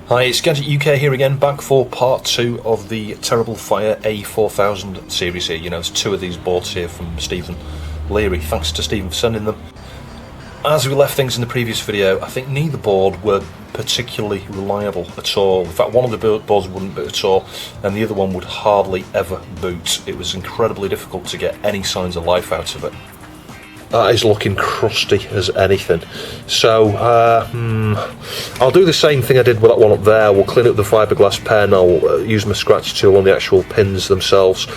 Hi, it's Gadget UK here again, back for part 2 of the TerribleFire A4000 series here. You know, there's 2 of these boards here from Stephen Leary. Thanks to Stephen for sending them. As we left things in the previous video, I think neither board were particularly reliable at all. In fact, one of the boards wouldn't boot at all, and the other one would hardly ever boot. It was incredibly difficult to get any signs of life out of it. That is looking crusty as anything. So, I'll do the same thing I did with that one up there. We'll clean up the fiberglass pen, I'll use my scratch tool on the actual pins themselves,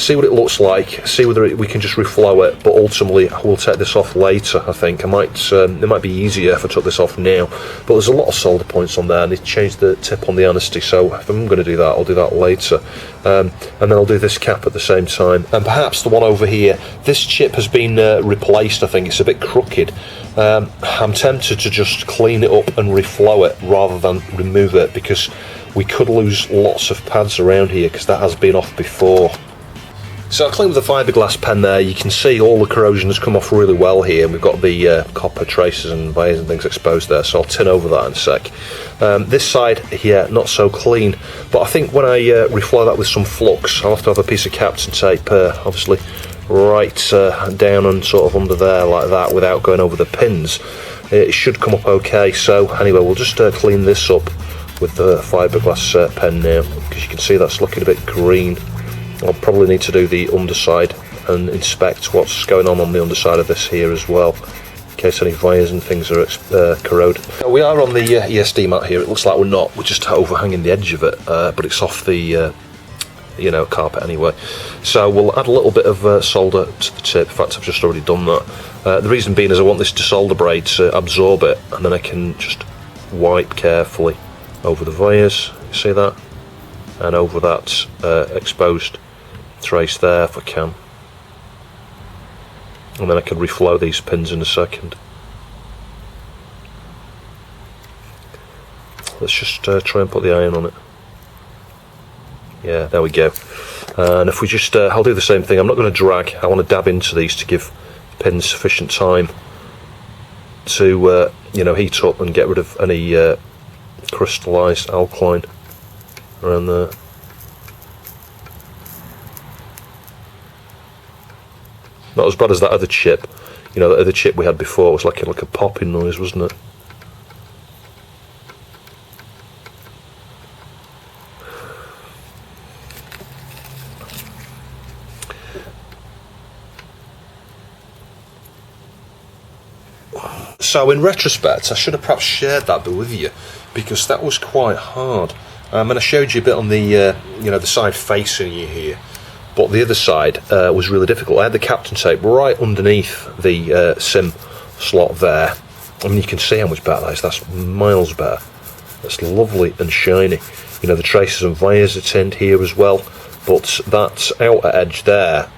see what it looks like, see whether we can just reflow it, but ultimately we'll take this off later, I think. It might be easier if I took this off now, but there's a lot of solder points on there. I need to change the tip on the honesty, so if I'm going to do that, I'll do that later. And then I'll do this cap at the same time. And perhaps the one over here, this chip has been replaced. I think it's a bit crooked. I'm tempted to just clean it up and reflow it rather than remove it, because we could lose lots of pads around here because that has been off before. So I cleaned with the fiberglass pen there. You can see all the corrosion has come off really well here. We've got the copper traces and wires and things exposed there, so I'll tin over that in a sec. This side here, not so clean, but I think when I reflow that with some flux, I'll have to have a piece of Captain tape, obviously, right down and sort of under there like that without going over the pins. It should come up okay. So anyway, we'll just clean this up with the fiberglass pen now, because you can see that's looking a bit green. I'll probably need to do the underside and inspect what's going on the underside of this here as well, in case any wires and things are corroded. We are on the ESD mat here. It looks like we're just overhanging the edge of it, but it's off the carpet anyway. So we'll add a little bit of solder to the tip. In fact, I've just already done that. The reason being is I want this desolder braid to absorb it, and then I can just wipe carefully over the wires, you see that, and over that exposed trace there if I can, and then I can reflow these pins in a second. Let's just try and put the iron on it. Yeah, there we go. And if we just, I'll do the same thing. I'm not going to drag. I want to dab into these to give pins sufficient time to, heat up and get rid of any crystallised alkaline around there. Not as bad as that other chip. That other chip we had before was like a popping noise, wasn't it? So in retrospect, I should have perhaps shared that bit with you, because that was quite hard. And I showed you a bit on the the side facing you here, but the other side was really difficult. I had the Captain tape right underneath the SIM slot there. I mean, you can see how much better that is. That's miles better. That's lovely and shiny. The traces and wires are tinned here as well, but that outer edge there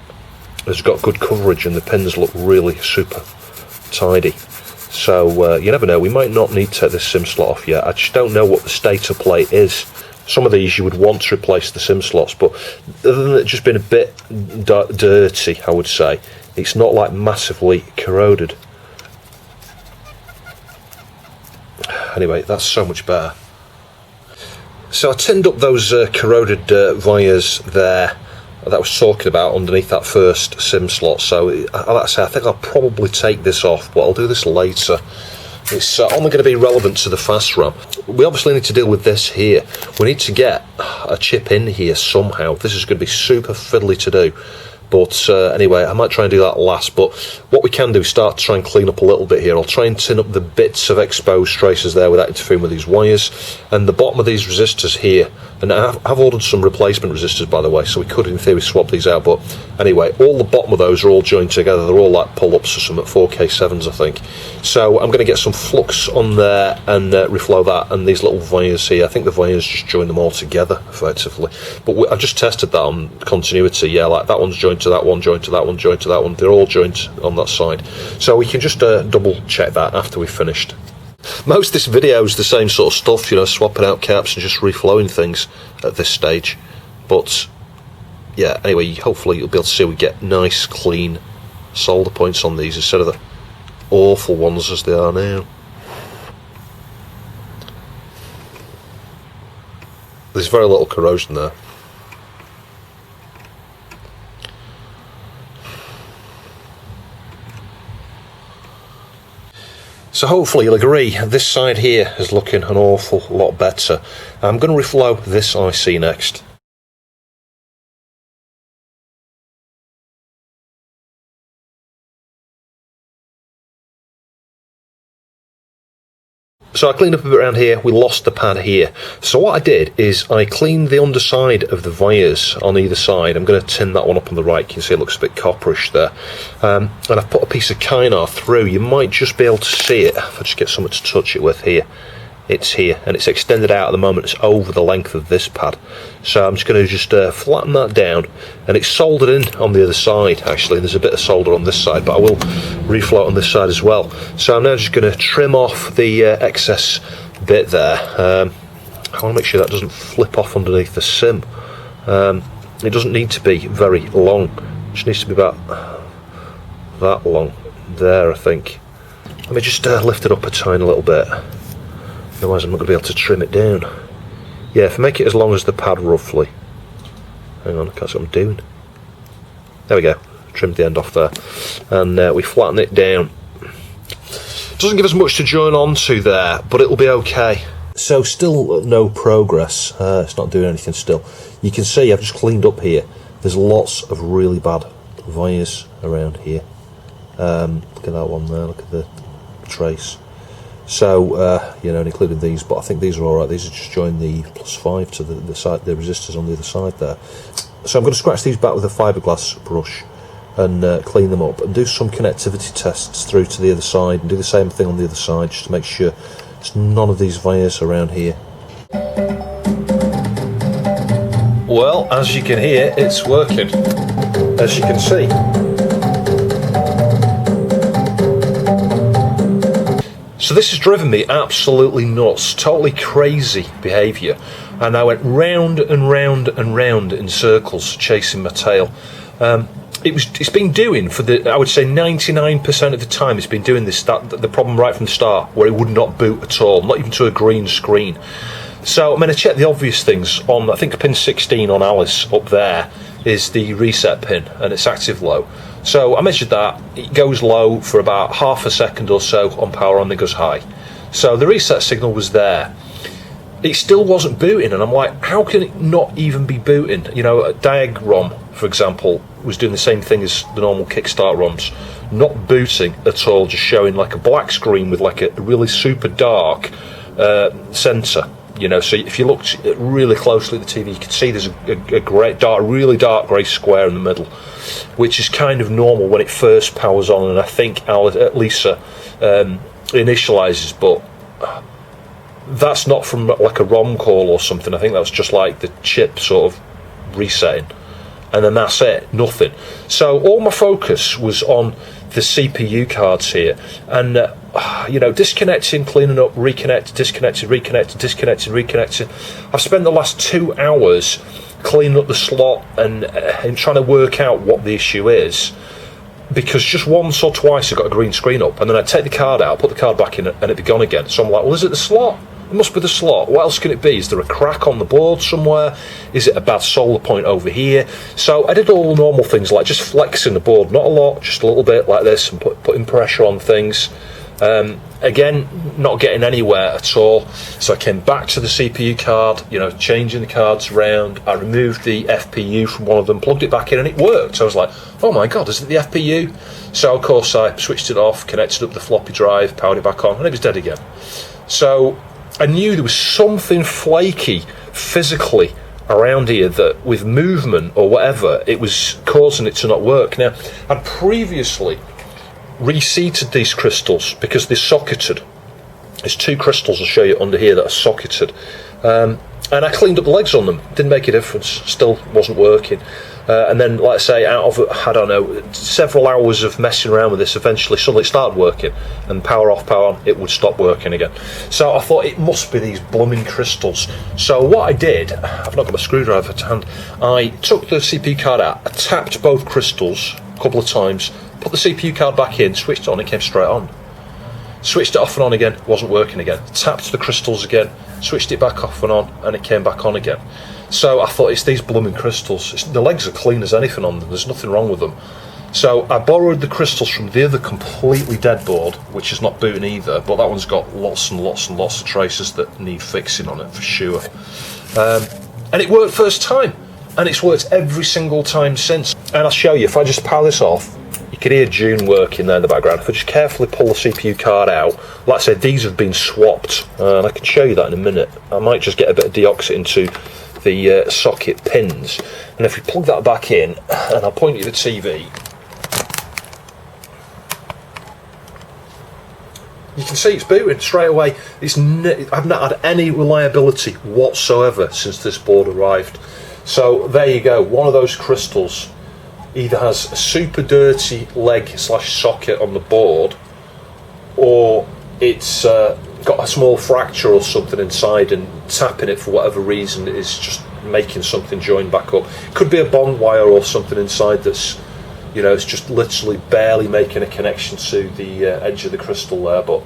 has got good coverage, and the pins look really super tidy. So you never know, we might not need to take this SIM slot off yet. I just don't know what the state of play is. Some of these you would want to replace the SIM slots, but other than it just being a bit dirty, I would say, it's not like massively corroded. Anyway, that's so much better. So I tinned up those corroded wires there that I was talking about underneath that first SIM slot. So like I say, I think I'll probably take this off, but I'll do this later. It's only going to be relevant to the fast RAM. We obviously need to deal with this here. We need to get a chip in here somehow. This is going to be super fiddly to do. But anyway, I might try and do that last. But what we can do is start to try and clean up a little bit here. I'll try and tin up the bits of exposed traces there without interfering with these wires. And the bottom of these resistors here, and I've ordered some replacement resistors, by the way, so we could in theory swap these out. But anyway, all the bottom of those are all joined together. They're all like pull-ups or some at 4K7s, I think. So I'm going to get some flux on there and reflow that, and these little wires here. I think the wires just join them all together effectively. But I've just tested that on continuity. Yeah, like that one's joined to that one, joined to that one, joined to that one. They're all joined on that side. So we can just double check that after we've finished. Most of this video is the same sort of stuff, swapping out caps and just reflowing things at this stage. But yeah, anyway, hopefully you'll be able to see we get nice, clean solder points on these instead of the awful. awful ones as they are now. There's very little corrosion there. So hopefully you'll agree, this side here is looking an awful lot better. I'm going to reflow this IC next. So I cleaned up a bit around here, we lost the pad here. So what I did is I cleaned the underside of the wires on either side. I'm going to tin that one up on the right, you can see it looks a bit copperish there. And I've put a piece of Kynar through. You might just be able to see it if I just get something to touch it with here. It's here, and it's extended out at the moment, it's over the length of this pad. So I'm just going to just flatten that down, and it's soldered in on the other side actually, and there's a bit of solder on this side, but I will reflow on this side as well. So I'm now just going to trim off the excess bit there. I want to make sure that doesn't flip off underneath the sim. It doesn't need to be very long, it just needs to be about that long there, I think. Let me just lift it up a tiny little bit. Otherwise I'm not going to be able to trim it down. Yeah, if I make it as long as the pad roughly. Hang on, I can't see what I'm doing. There we go, trimmed the end off there. And we flatten it down. Doesn't give us much to join on to there, but it'll be okay. So still no progress, it's not doing anything still. You can see I've just cleaned up here. There's lots of really bad wires around here. Look at that one there, look at the trace. So, you know, including these, but I think these are alright. These are just joined the +5 to the side, the resistors on the other side there. So I'm going to scratch these back with a fiberglass brush and clean them up and do some connectivity tests through to the other side and do the same thing on the other side just to make sure there's none of these wires around here. Well, as you can hear, it's working, as you can see. So this has driven me absolutely nuts, totally crazy behaviour, and I went round and round and round in circles chasing my tail. It's been doing for I would say 99% of the time it's been doing the problem right from the start, where it would not boot at all, not even to a green screen. So I'm going to check the obvious things on, I think pin 16 on Alice up there is the reset pin, and it's active low. So I measured that, it goes low for about half a second or so on power on, it goes high. So the reset signal was there. It still wasn't booting, and I'm like, how can it not even be booting? You know, a Diag ROM, for example, was doing the same thing as the normal Kickstart ROMs. Not booting at all, just showing like a black screen with like a really super dark centre. You know, so if you looked really closely at the TV, you could see there's a great dark, really dark grey square in the middle, which is kind of normal when it first powers on, and I think Lisa initialises, but that's not from like a ROM call or something. I think that was just like the chip sort of resetting, and then that's it, nothing. So all my focus was on the CPU cards here, and you know, disconnecting, cleaning up, reconnecting, disconnecting, reconnecting, disconnecting, reconnecting. I've spent the last 2 hours cleaning up the slot and trying to work out what the issue is, because just once or twice I got a green screen up, and then I'd take the card out, put the card back in, and it'd be gone again. So I'm like, well, is it the slot? It must be the slot. What else can it be? Is there a crack on the board somewhere? Is it a bad solder point over here? So I did all the normal things, like just flexing the board, not a lot, just a little bit like this, and putting pressure on things. Again, not getting anywhere at all. So I came back to the CPU card, you know, changing the cards around. I removed the FPU from one of them, plugged it back in, and it worked. So I was like, oh my god, is it the FPU? So of course I switched it off, connected up the floppy drive, powered it back on, and it was dead again. So I knew there was something flaky physically around here, that with movement or whatever, it was causing it to not work. Now, I'd previously reseated these crystals because they're socketed. There's 2 crystals I'll show you under here that are socketed, and I cleaned up the legs on them, didn't make a difference, still wasn't working. And then, like I say, out of, I don't know, several hours of messing around with this, eventually suddenly it started working, and power off, power on, it would stop working again. So I thought it must be these blooming crystals. So what I did, I've not got my screwdriver to hand, I took the CPU card out, I tapped both crystals a couple of times, put the CPU card back in, switched on, it came straight on. Switched it off and on again, wasn't working again. Tapped the crystals again, switched it back off and on, and it came back on again. So I thought, it's these blooming crystals. The legs are clean as anything on them, there's nothing wrong with them. So I borrowed the crystals from the other completely dead board, which is not booting either, but that one's got lots and lots and lots of traces that need fixing on it for sure. And it worked first time, and it's worked every single time since. And I'll show you, if I just power this off, you can hear June working there in the background. If I just carefully pull the CPU card out, like I said, these have been swapped, and I can show you that in a minute. I might just get a bit of deoxit into the socket pins, and if we plug that back in, and I'll point you to the TV, you can see it's booting straight away. I've not had any reliability whatsoever since this board arrived. So there you go, one of those crystals either has a super dirty leg / socket on the board, or it's got a small fracture or something inside, and tapping it for whatever reason is just making something join back up. Could be a bond wire or something inside that's, it's just literally barely making a connection to the edge of the crystal there. But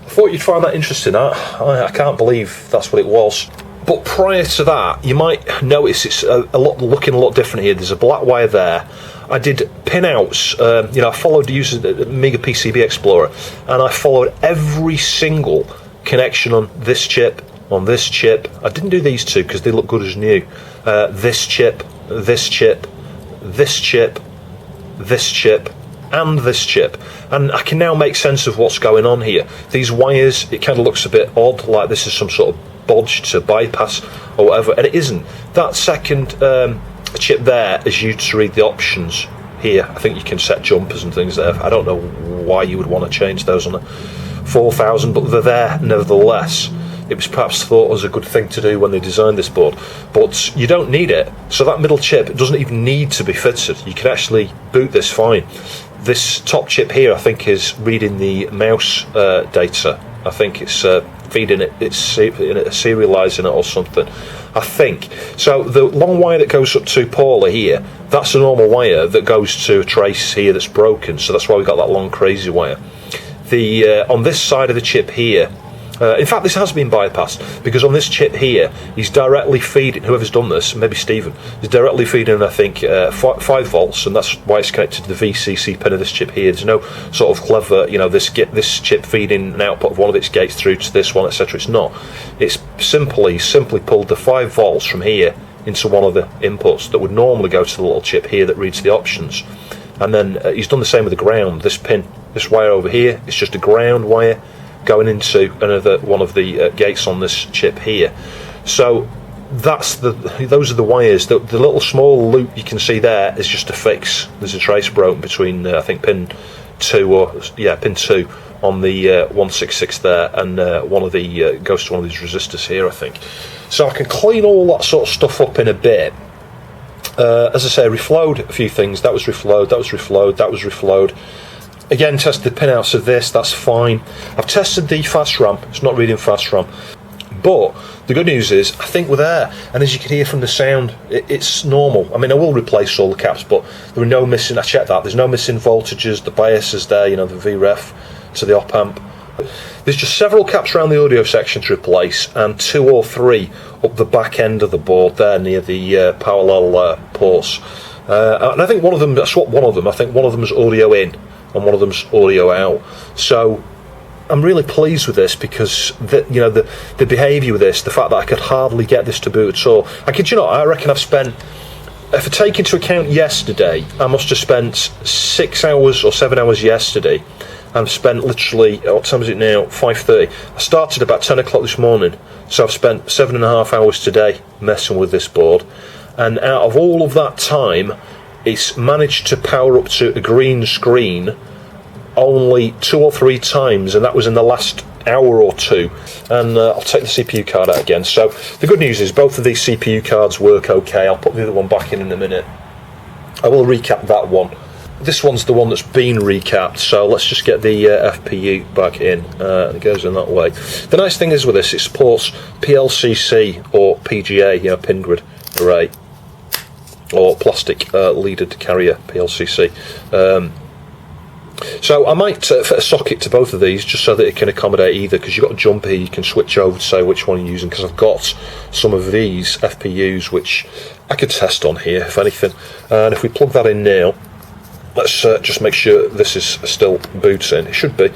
I thought you'd find that interesting. I can't believe that's what it was. But prior to that, you might notice it's looking a lot different here. There's a black wire there. I did pinouts. I followed using the Amiga PCB Explorer, and I followed every single connection on this chip, on this chip. I didn't do these two because they look good as new. This chip, this chip, this chip, this chip, and this chip, and I can now make sense of what's going on here. These wires, it kind of looks a bit odd, like this is some sort of bodge to bypass or whatever, and it isn't. That second chip there is used to read the options here. I think you can set jumpers and things there. I don't know why you would want to change those on a 4000, but they're there nevertheless. It was perhaps thought as a good thing to do when they designed this board, but you don't need it. So that middle chip doesn't even need to be fitted. You can actually boot this fine. This top chip here, I think, is reading the mouse data. I think it's feeding it, it's serialising it or something, I think. So the long wire that goes up to Paula here, that's a normal wire that goes to a trace here that's broken, so that's why we got that long crazy wire. The on this side of the chip here, in fact this has been bypassed, because on this chip here he's directly feeding, whoever's done this, maybe Stephen, is directly feeding I think 5 volts, and that's why it's connected to the VCC pin of this chip here. There's no sort of clever, this chip feeding an output of one of its gates through to this one, etc. It's not. It's simply pulled the 5 volts from here into one of the inputs that would normally go to the little chip here that reads the options, and then he's done the same with the ground. This pin, this wire over here, it's just a ground wire going into another one of the gates on this chip here. So those are the wires. The little small loop you can see there is just a fix. There's a trace broken between I think pin 2 on the 166 there, and one of the goes to one of these resistors here, I think. So I can clean all that sort of stuff up in a bit. As I say, reflowed a few things. That was reflowed, that was reflowed, that was reflowed. Again, tested the pinouts of this, that's fine. I've tested the fast RAM, it's not reading fast RAM. But the good news is, I think we're there, and as you can hear from the sound, it's normal. I mean, I will replace all the caps, but there are no missing, I checked that, there's no missing voltages, the bias is there, the VREF to the op amp. There's just several caps around the audio section to replace, and 2 or 3 up the back end of the board there near the parallel ports. And I think one of them, I swapped one of them, I think one of them is audio in, and one of them's audio out. So I'm really pleased with this, because the behaviour with this, the fact that I could hardly get this to boot at all. I reckon I've spent, if I take into account yesterday, I must have spent 6 hours or 7 hours yesterday, and spent literally, what time is it now, 5:30. I started about 10 o'clock this morning, so I've spent 7.5 hours today messing with this board, and out of all of that time, it's managed to power up to a green screen only 2 or 3 times, and that was in the last hour or 2. And I'll take the CPU card out again. So the good news is both of these CPU cards work okay. I'll put the other one back in a minute. I will recap that one. This one's the one that's been recapped, so let's just get the FPU back in. It goes in that way. The nice thing is with this, it supports PLCC or PGA, pin grid array, or plastic leaded carrier PLCC. So I might fit a socket to both of these just so that it can accommodate either, because you've got a jump here, you can switch over to say which one you're using, because I've got some of these FPUs which I could test on here if anything. And if we plug that in now, let's just make sure this is still booting. It should be,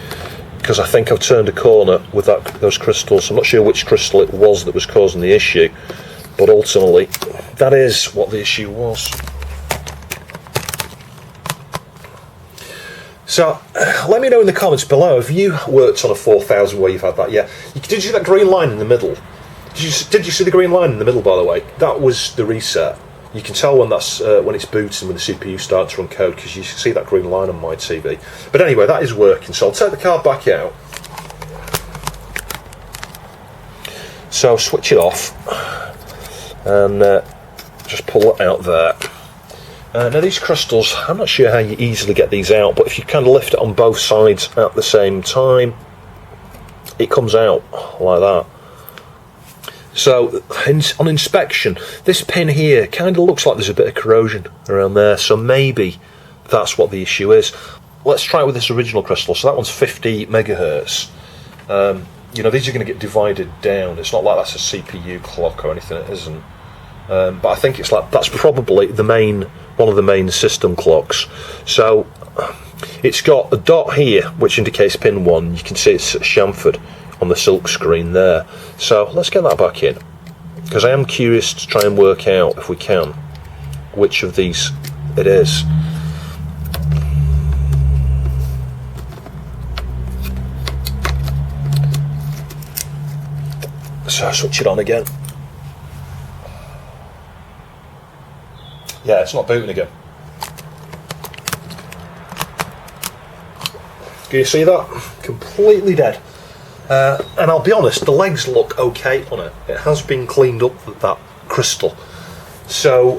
because I think I've turned a corner with those crystals. I'm not sure which crystal it was that was causing the issue, but ultimately that is what the issue was. So, let me know in the comments below, have you worked on a 4000 where you've had that? Yeah. Did you see that green line in the middle? Did you see the green line in the middle, by the way? That was the reset. You can tell when that's when it's booting, when the CPU starts to run code, because you see that green line on my TV. But anyway, that is working. So I'll take the card back out. So switch it off, and just pull it out there. Now these crystals, I'm not sure how you easily get these out, but if you kind of lift it on both sides at the same time, it comes out like that. So on inspection, this pin here kind of looks like there's a bit of corrosion around there, so maybe that's what the issue is. Let's try it with this original crystal. So that one's 50 megahertz. You know, these are going to get divided down. It's not like that's a CPU clock or anything, it isn't. But I think it's like that's probably one of the main system clocks. So it's got a dot here which indicates pin 1. You can see it's chamfered on the silk screen there. So let's get that back in, because I am curious to try and work out, if we can, which of these it is. So switch it on again. Yeah, it's not booting again. Can you see that? Completely dead. And I'll be honest, the legs look okay on it. It has been cleaned up with that crystal. So,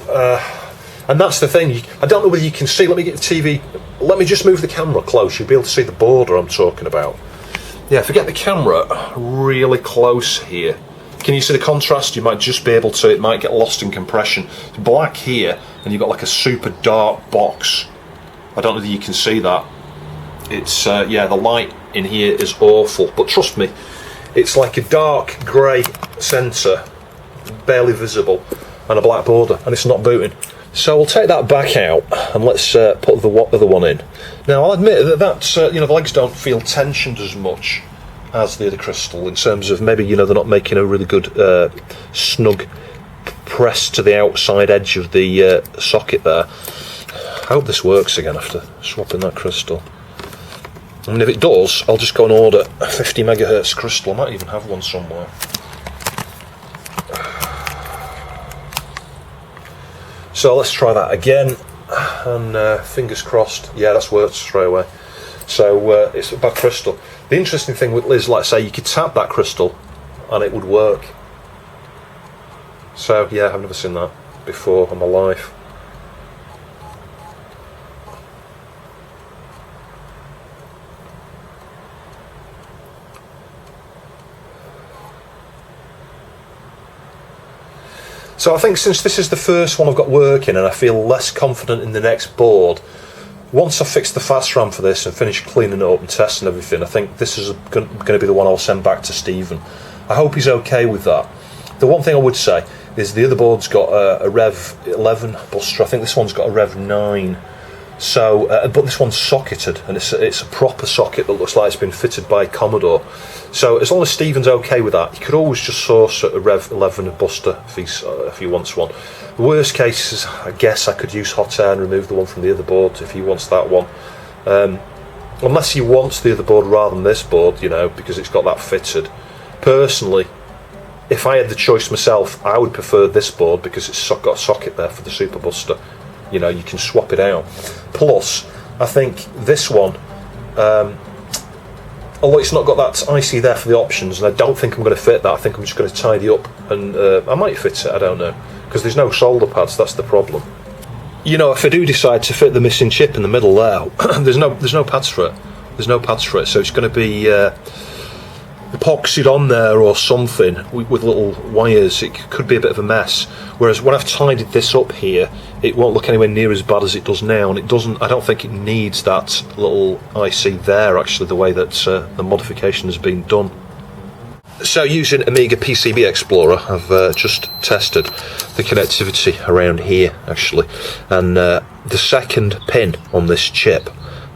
and that's the thing. I don't know whether you can see. Let me get the TV. Let me just move the camera close. You'll be able to see the border I'm talking about. Yeah, if I get the camera really close here, can you see the contrast? You might just be able to, it might get lost in compression. It's black here, and you've got like a super dark box. I don't know whether you can see that. It's, yeah, the light in here is awful, but trust me, it's like a dark grey centre, barely visible, and a black border, and it's not booting. So we'll take that back out, and let's put the other one in. Now I'll admit that you know, the legs don't feel tensioned as much as the other crystal, in terms of maybe, you know, they're not making a really good snug press to the outside edge of the socket there. I hope this works again after swapping that crystal. I mean, if it does, I'll just go and order a 50 megahertz crystal. I might even have one somewhere. So let's try that again, and fingers crossed. Yeah, that's worked straight away. So it's a bad crystal. The interesting thing with Liz, like I say, you could tap that crystal and it would work. So yeah, I've never seen that before in my life. So I think since this is the first one I've got working and I feel less confident in the next board, once I fix the fast RAM for this and finish cleaning it up and testing everything, I think this is going to be the one I'll send back to Stephen. I hope he's okay with that. The one thing I would say is the other board's got a Rev 11 buster. I think this one's got a Rev 9. So, but this one's socketed, and it's a proper socket that looks like it's been fitted by Commodore. So as long as Stephen's okay with that, you could always just source a Rev 11 buster if he wants one. The worst case is, I guess I could use hot air and remove the one from the other board if he wants that one. Unless he wants the other board rather than this board, you know, because it's got that fitted. Personally, if I had the choice myself, I would prefer this board because it's got a socket there for the Super Buster. You know, you can swap it out. Plus, I think this one, although it's not got that IC there for the options, and I don't think I'm going to fit that, I think I'm just going to tidy up, and I might fit it, I don't know, because there's no solder pads, that's the problem. You know, if I do decide to fit the missing chip in the middle there, there's no pads for it. There's no pads for it, so it's going to be epoxied on there or something with little wires. It could be a bit of a mess, whereas when I've tidied this up here, it won't look anywhere near as bad as it does now, and I don't think it needs that little IC there, actually, the way that the modification has been done. So using Amiga PCB Explorer, I've just tested the connectivity around here, actually, and the second pin on this chip,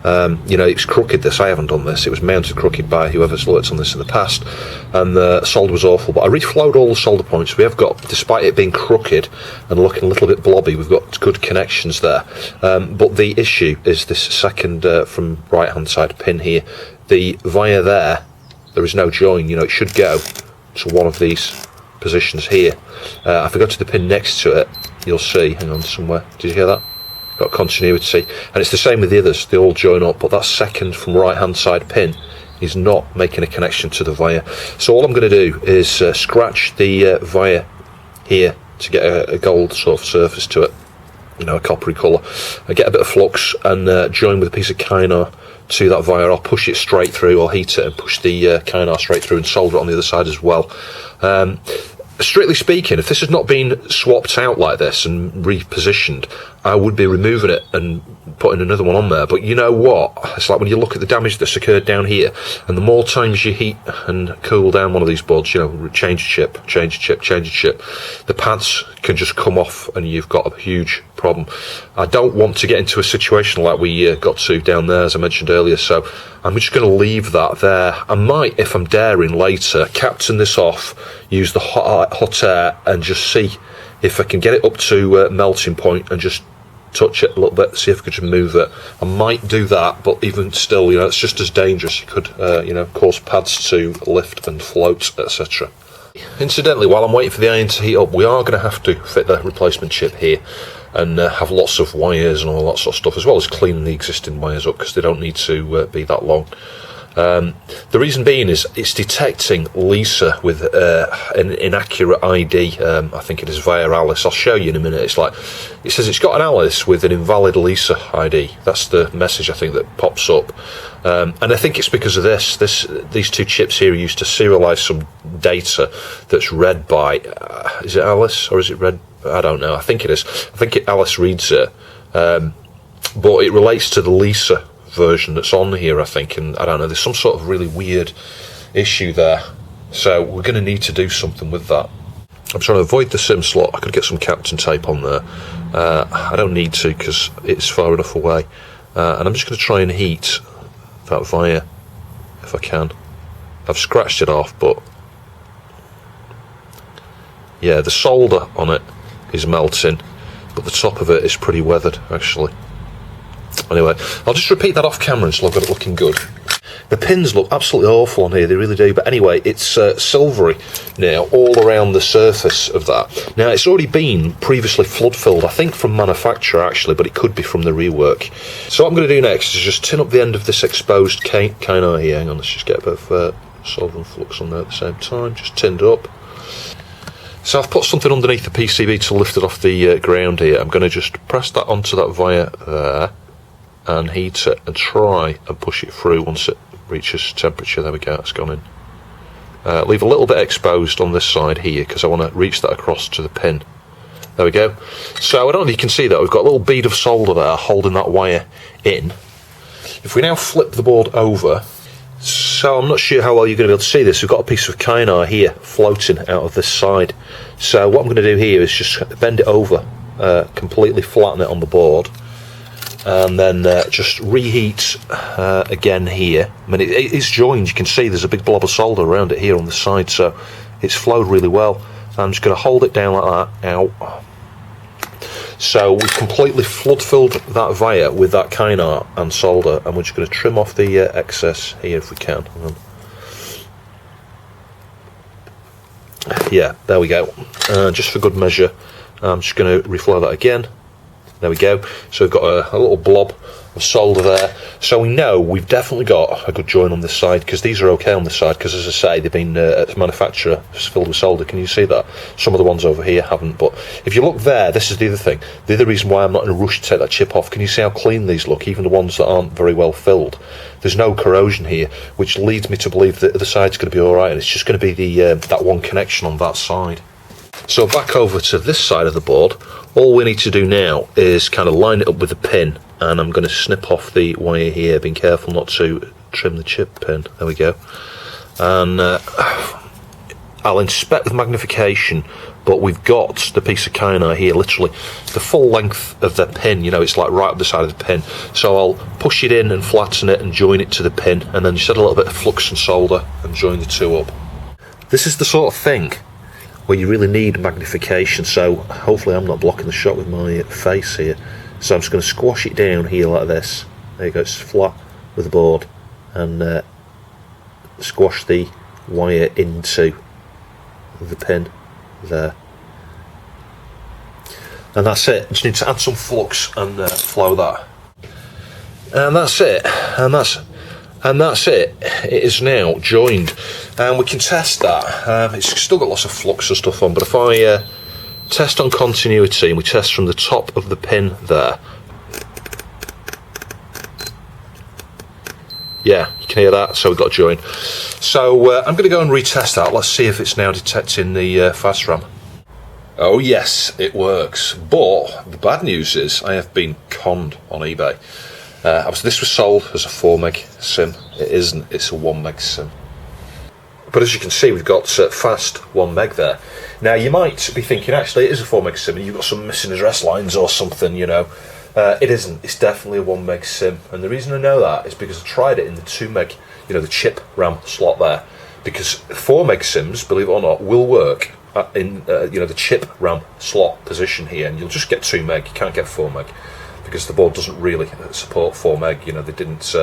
you know, it's crooked. I haven't done this. It was mounted crooked by whoever's worked on this in the past, and the solder was awful. But I reflowed all the solder points. We have got, despite it being crooked and looking a little bit blobby, we've got good connections there. But the issue is this second from right-hand side pin here. The via there is no join. You know, it should go to one of these positions here. If I go to the pin next to it, you'll see. Hang on, somewhere. Did you hear that? Got continuity, and it's the same with the others. They all join up, but that second from right hand side pin is not making a connection to the via. So all I'm going to do is scratch the via here to get a gold sort of surface to it, you know, a coppery colour. I get a bit of flux and join with a piece of kynar to that via. I'll push it straight through, I'll heat it and push the kynar straight through and solder it on the other side as well. Strictly speaking, if this has not been swapped out like this and repositioned, I would be removing it and putting another one on there. But you know what? It's like when you look at the damage that's occurred down here, and the more times you heat and cool down one of these boards, you know, change chip, the pads can just come off and you've got a huge problem. I don't want to get into a situation like we got to down there, as I mentioned earlier, so I'm just going to leave that there. I might, if I'm daring later, captain this off, use the hot air and just see if I can get it up to melting point and just touch it a little bit, see if I could just move it. I might do that, but even still, you know, it's just as dangerous. It could, you know, cause pads to lift and float, etc. Incidentally, while I'm waiting for the iron to heat up, we are going to have to fit the replacement chip here and have lots of wires and all that sort of stuff, as well as cleaning the existing wires up, because they don't need to be that long. The reason being is it's detecting Lisa with an inaccurate ID. I think it is via Alice. I'll show you in a minute. It's like, it says it's got an Alice with an invalid Lisa ID. That's the message, I think, that pops up. And I think it's because of these two chips here are used to serialize some data that's read by, is it Alice or is it read? I don't know. I think it is. I think Alice reads it, but it relates to the Lisa version that's on here, I think, and I don't know, there's some sort of really weird issue there, so we're going to need to do something with that. I'm trying to avoid the SIM slot. I could get some captain tape on there. I don't need to because it's far enough away, and I'm just going to try and heat that via if I can. I've scratched it off, but yeah, the solder on it is melting, but the top of it is pretty weathered, actually. Anyway, I'll just repeat that off camera until I've got it looking good. The pins look absolutely awful on here, they really do, but anyway, it's silvery now all around the surface of that. Now, it's already been previously flood filled, I think from manufacture actually, but it could be from the rework. So what I'm going to do next is just tin up the end of this exposed kynar here. Hang on, let's just get a bit of solder and flux on there at the same time, just tinned up. So I've put something underneath the PCB to lift it off the ground here. I'm going to just press that onto that via there and heat it and try and push it through once it reaches temperature. There we go, it's gone in. Leave a little bit exposed on this side here because I want to reach that across to the pin. There we go. So I don't know if you can see that, we've got a little bead of solder there holding that wire in. If we now flip the board over, so I'm not sure how well you're going to be able to see this, we've got a piece of kynar here floating out of this side. So what I'm going to do here is just bend it over, completely flatten it on the board, and then just reheat again here. I mean, it's joined, you can see there's a big blob of solder around it here on the side, so it's flowed really well. I'm just going to hold it down like that, out. So we've completely flood filled that via with that kynar and solder, and we're just going to trim off the excess here if we can. Yeah, there we go. Just for good measure, I'm just going to reflow that again. There we go. So we've got a little blob of solder there. So we know we've definitely got a good join on this side, because these are okay on this side, because as I say, they've been at the manufacturer filled with solder. Can you see that? Some of the ones over here haven't, but if you look there, this is the other thing. The other reason why I'm not in a rush to take that chip off, can you see how clean these look, even the ones that aren't very well filled? There's no corrosion here, which leads me to believe that the side's going to be alright, and it's just going to be the that one connection on that side. So back over to this side of the board, all we need to do now is kind of line it up with a pin, and I'm going to snip off the wire here, being careful not to trim the chip pin. There we go. And I'll inspect with magnification, but we've got the piece of kynar here, literally the full length of the pin, you know, it's like right up the side of the pin. So I'll push it in and flatten it and join it to the pin, and then just add a little bit of flux and solder and join the two up. This is the sort of thing where you really need magnification, so hopefully I'm not blocking the shot with my face here. So I'm just going to squash it down here like this. There you go, it's flat with the board, and squash the wire into the pin there. And that's it. Just need to add some flux and flow that. And that's it. And that's it. It is now joined, and we can test that. It's still got lots of flux and stuff on, but if I test on continuity, and we test from the top of the pin there, yeah, you can hear that. So we've got a join. So I'm going to go and retest that. Let's see if it's now detecting the fast RAM. Oh yes, it works. But the bad news is I have been conned on eBay. This was sold as a 4 meg sim. It isn't, it's a 1 meg sim. But as you can see, we've got fast 1 meg there. Now you might be thinking, actually it is a 4 meg sim and you've got some missing address lines or something, you know. It isn't, it's definitely a 1 meg sim. And the reason I know that is because I tried it in the 2 meg, you know, the chip RAM slot there. Because 4 meg sims, believe it or not, will work in you know, the chip RAM slot position here, and you'll just get 2 meg, you can't get 4 meg. Because the board doesn't really support 4 meg, you know, they didn't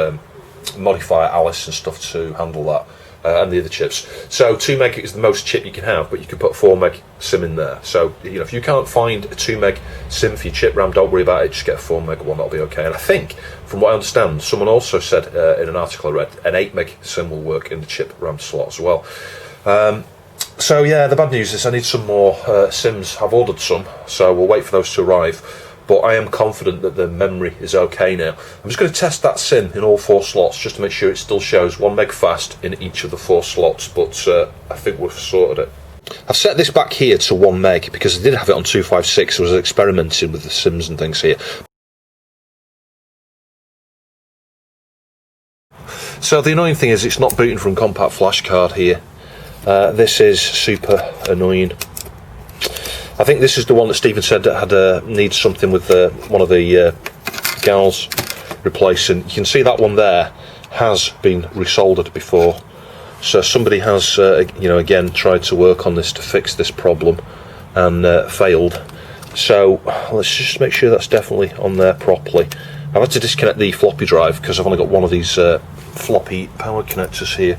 modify Alice and stuff to handle that, and the other chips. So 2 meg is the most chip you can have, but you can put 4 meg sim in there. So, you know, if you can't find a 2 meg sim for your chip RAM, don't worry about it, just get a 4 meg one, that'll be okay. And I think, from what I understand, someone also said in an article I read, an 8 meg sim will work in the chip RAM slot as well. So yeah, the bad news is I need some more sims. I've ordered some, so we'll wait for those to arrive. But I am confident that the memory is okay now. I'm just going to test that sim in all 4 slots just to make sure it still shows 1 meg fast in each of the 4 slots, but I think we've sorted it. I've set this back here to 1 meg because I did have it on 256, I was experimenting with the sims and things here. So the annoying thing is it's not booting from compact flash card here. This is super annoying. I think this is the one that Stephen said that had needs something with one of the gals replacing. You can see that one there has been resoldered before, so somebody has you know, again tried to work on this to fix this problem and failed. So let's just make sure that's definitely on there properly. I've had to disconnect the floppy drive because I've only got one of these floppy power connectors here,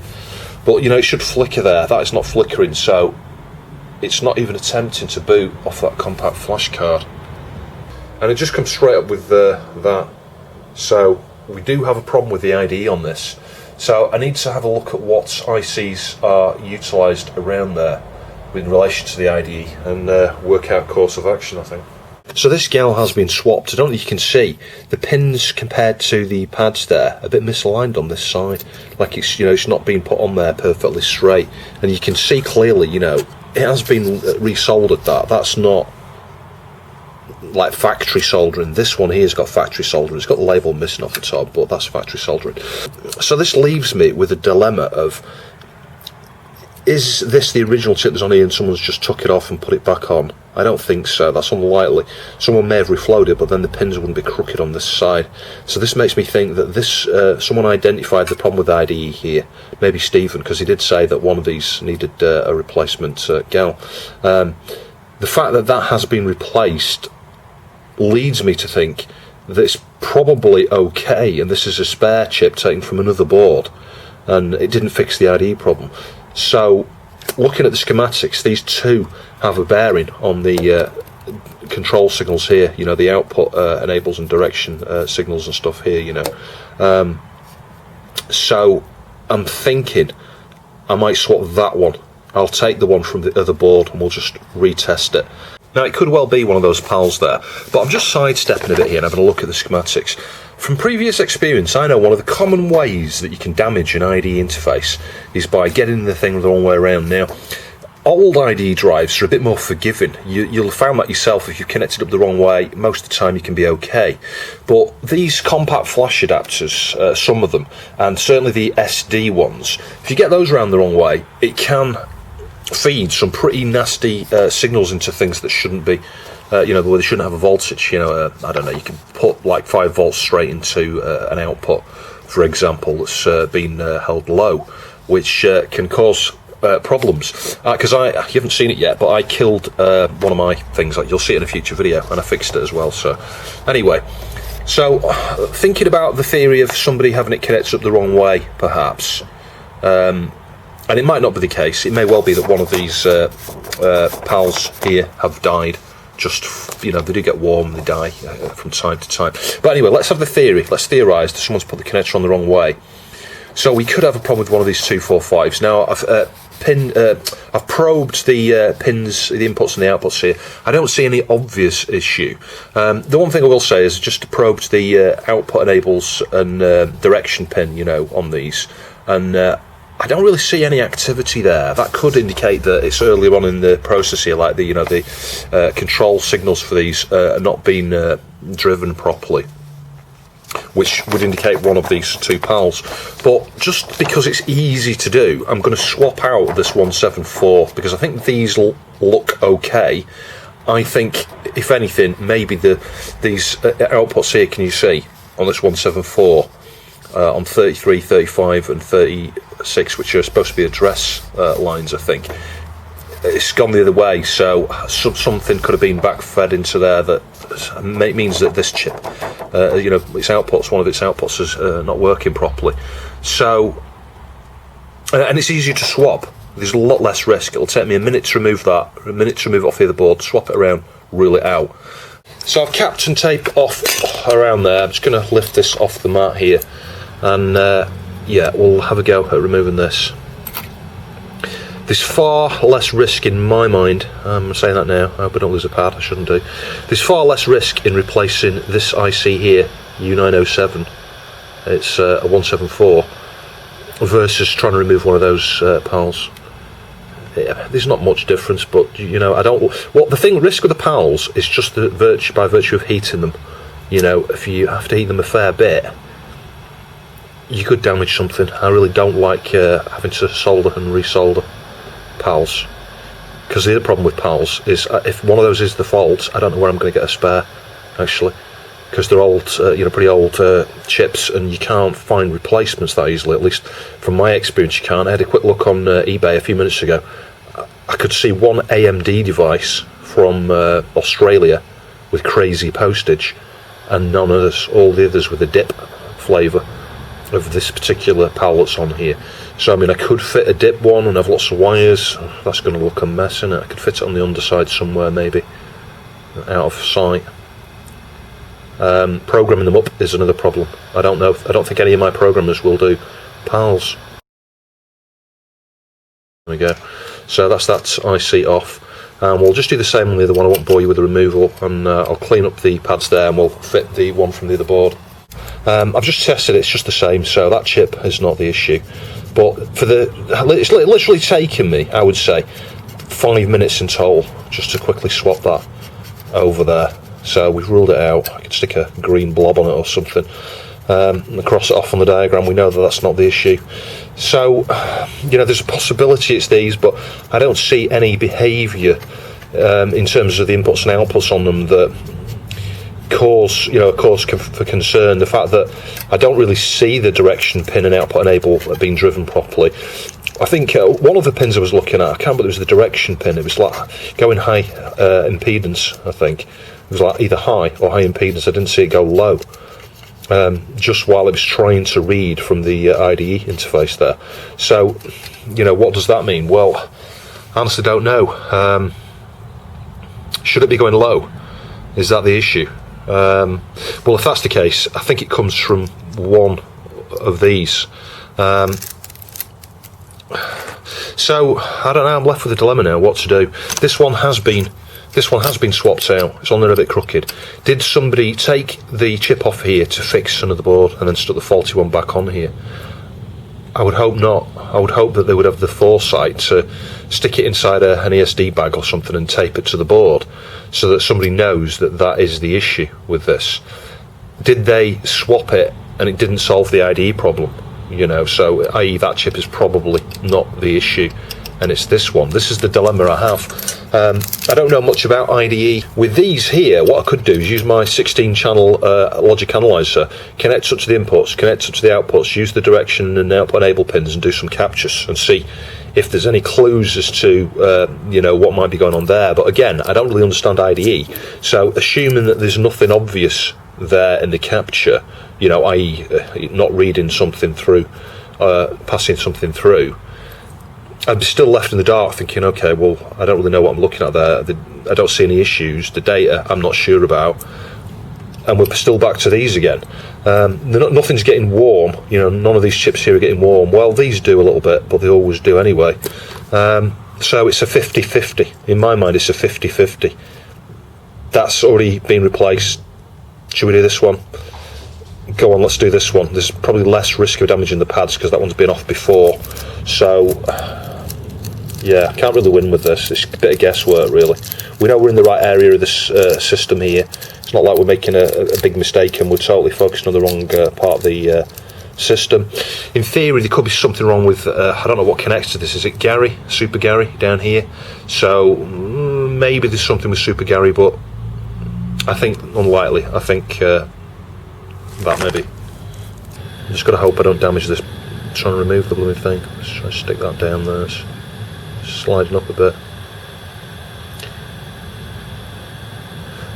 but you know, it should flicker there. That is not flickering, so it's not even attempting to boot off that compact flash card, and it just comes straight up with that. So we do have a problem with the IDE on this, so I need to have a look at what ICs are utilised around there in relation to the IDE and work out course of action, I think. So this gal has been swapped. I don't know if you can see the pins compared to the pads there, a bit misaligned on this side, like it's, you know, it's not being put on there perfectly straight, and you can see clearly, you know, it has been resoldered. That's not like factory soldering. This one here's got factory soldering. It's got the label missing off the top, but that's factory soldering. So this leaves me with a dilemma of, is this the original chip that's on here and someone's just took it off and put it back on? I don't think so, that's unlikely. Someone may have reflowed it, but then the pins wouldn't be crooked on this side. So this makes me think that this someone identified the problem with the IDE here, maybe Stephen, because he did say that one of these needed a replacement gal. The fact that that has been replaced leads me to think that it's probably okay, and this is a spare chip taken from another board, and it didn't fix the IDE problem. So looking at the schematics, these two have a bearing on the control signals here, you know, the output enables and direction signals and stuff here, you know. So I'm thinking I might swap that one. I'll take the one from the other board and we'll just retest it. Now it could well be one of those PALs there, but I'm just sidestepping a bit here and having a look at the schematics. From previous experience, I know one of the common ways that you can damage an IDE interface is by getting the thing the wrong way around. Now, old IDE drives are a bit more forgiving. You'll have found that yourself. If you've connected up the wrong way, most of the time you can be okay. But these compact flash adapters, some of them, and certainly the SD ones, if you get those around the wrong way, it can feed some pretty nasty signals into things that shouldn't be, you know, where they shouldn't have a voltage. You know, I don't know, you can put like 5 volts straight into an output, for example, that's been held low, which can cause problems. Because you haven't seen it yet, but I killed one of my things. Like, you'll see it in a future video, and I fixed it as well. So anyway, so thinking about the theory of somebody having it connected up the wrong way, perhaps, and it might not be the case. It may well be that one of these PALs here have died. Just, you know, they do get warm, they die from time to time. But anyway, let's have the theory. Let's theorise that someone's put the connector on the wrong way. So we could have a problem with one of these 245s. Now, I've probed the pins, the inputs and the outputs here. I don't see any obvious issue. The one thing I will say is just probed the output enables and direction pin, you know, on these, and I don't really see any activity there. That could indicate that it's earlier on in the process here, like the, you know, the control signals for these are not being driven properly, which would indicate one of these 2 PALs. But just because it's easy to do, I'm going to swap out this 174 because I think these look okay. I think, if anything, maybe these outputs here, can you see, on this 174, on 33, 35 and 36, which are supposed to be address lines, I think, it's gone the other way, so something could have been backfed into there that means that this chip, you know, one of its outputs is not working properly. So, and it's easier to swap. There's a lot less risk. It'll take me a minute to remove that, a minute to remove it off the other board, swap it around, rule it out. So I've capped and taped off around there. I'm just going to lift this off the mat here, and yeah, we'll have a go at removing this. There's far less risk in my mind, I'm saying that now, I hope I don't lose a pad, I shouldn't do. There's far less risk in replacing this IC here, U907, it's a 174, versus trying to remove one of those PALs. Yeah, there's not much difference, but you know, the risk with the PALs is just by virtue of heating them. You know, if you have to heat them a fair bit, you could damage something. I really don't like having to solder and resolder PALs, because the other problem with PALs is if one of those is the fault, I don't know where I'm going to get a spare, actually, because they're old, you know, pretty old chips, and you can't find replacements that easily. At least from my experience, you can't. I had a quick look on eBay a few minutes ago. I could see one AMD device from Australia with crazy postage, and none of this, all the others with a dip flavour of this particular PAL that's on here. So I mean, I could fit a dip one and have lots of wires. That's going to look a mess, isn't it? I could fit it on the underside somewhere, maybe out of sight. Programming them up is another problem. I don't know. I don't think any of my programmers will do PALs. There we go. So that's that IC off. We'll just do the same on the other one. I won't bore you with the removal, and I'll clean up the pads there, and we'll fit the one from the other board. I've just tested it, it's just the same, so that chip is not the issue. But it's literally taken me, I would say, 5 minutes in total just to quickly swap that over there. So we've ruled it out. I could stick a green blob on it or something and cross it off on the diagram. We know that that's not the issue. So, you know, there's a possibility it's these, but I don't see any behaviour in terms of the inputs and outputs on them that cause for concern. The fact that I don't really see the direction pin and output enable being driven properly. I think one of the pins I was looking at, I can't believe it was the direction pin. It was like going high impedance, I think. It was like either high or high impedance. I didn't see it go low. Just while it was trying to read from the IDE interface there. So, you know, what does that mean? Well, I honestly don't know. Should it be going low? Is that the issue? Well, if that's the case, I think it comes from one of these. So I don't know. I'm left with a dilemma now. What to do? This one has been swapped out. It's on there a bit crooked. Did somebody take the chip off here to fix another board and then stuck the faulty one back on here? I would hope not. I would hope that they would have the foresight to stick it inside an ESD bag or something and tape it to the board so that somebody knows that that is the issue with this. Did they swap it and it didn't solve the IDE problem? You know, so i.e. that chip is probably not the issue, and it's this one. This is the dilemma I have. I don't know much about IDE. With these here, what I could do is use my 16-channel logic analyzer, connect up to the inputs, connect up to the outputs, use the direction and output enable pins and do some captures and see if there's any clues as to you know, what might be going on there. But again, I don't really understand IDE, so assuming that there's nothing obvious there in the capture, you know, i.e. not reading something through, passing something through, I'd be still left in the dark thinking, okay, well, I don't really know what I'm looking at there. I don't see any issues. The data I'm not sure about. And we're still back to these again. Nothing's getting warm. You know, none of these chips here are getting warm. Well, these do a little bit, but they always do anyway. So it's a 50-50. In my mind, it's a 50-50. That's already been replaced. Should we do this one? Go on, let's do this one. There's probably less risk of damaging the pads because that one's been off before. So, yeah, can't really win with this. It's a bit of guesswork, really. We know we're in the right area of this system here. It's not like we're making a big mistake and we're totally focused on the wrong part of the system. In theory, there could be something wrong with, I don't know what connects to this. Is it Gary? Super Gary down here? So, maybe there's something with Super Gary, but I think unlikely. I think that maybe. I'm just got to hope I don't damage this. I'm trying to remove the blooming thing. Let's try to stick that down there. It's sliding up a bit.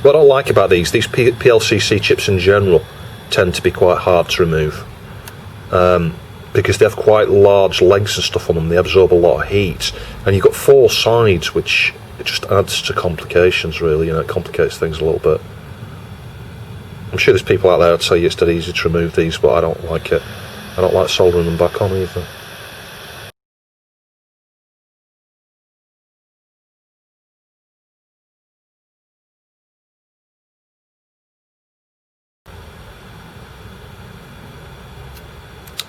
What I don't like about these PLCC chips in general tend to be quite hard to remove because they have quite large legs and stuff on them. They absorb a lot of heat, and you've got four sides, which it just adds to complications, really. You know, it complicates things a little bit. I'm sure there's people out there who'll tell you it's dead easy to remove these, but I don't like it. I don't like soldering them back on either.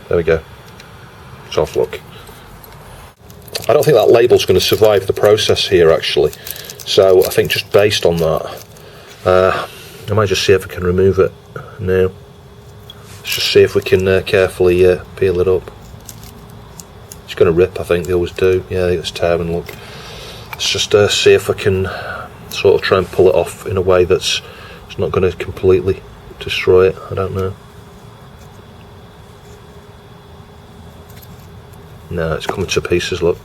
There we go. Soft look. I don't think that label's going to survive the process here, actually. So I think just based on that, I might just see if I can remove it now. Let's just see if we can carefully peel it up. It's going to rip, I think. They always do. Yeah, it's tearing, look. Let's just see if I can sort of try and pull it off in a way that's it's not going to completely destroy it. I don't know. No, it's coming to pieces, look.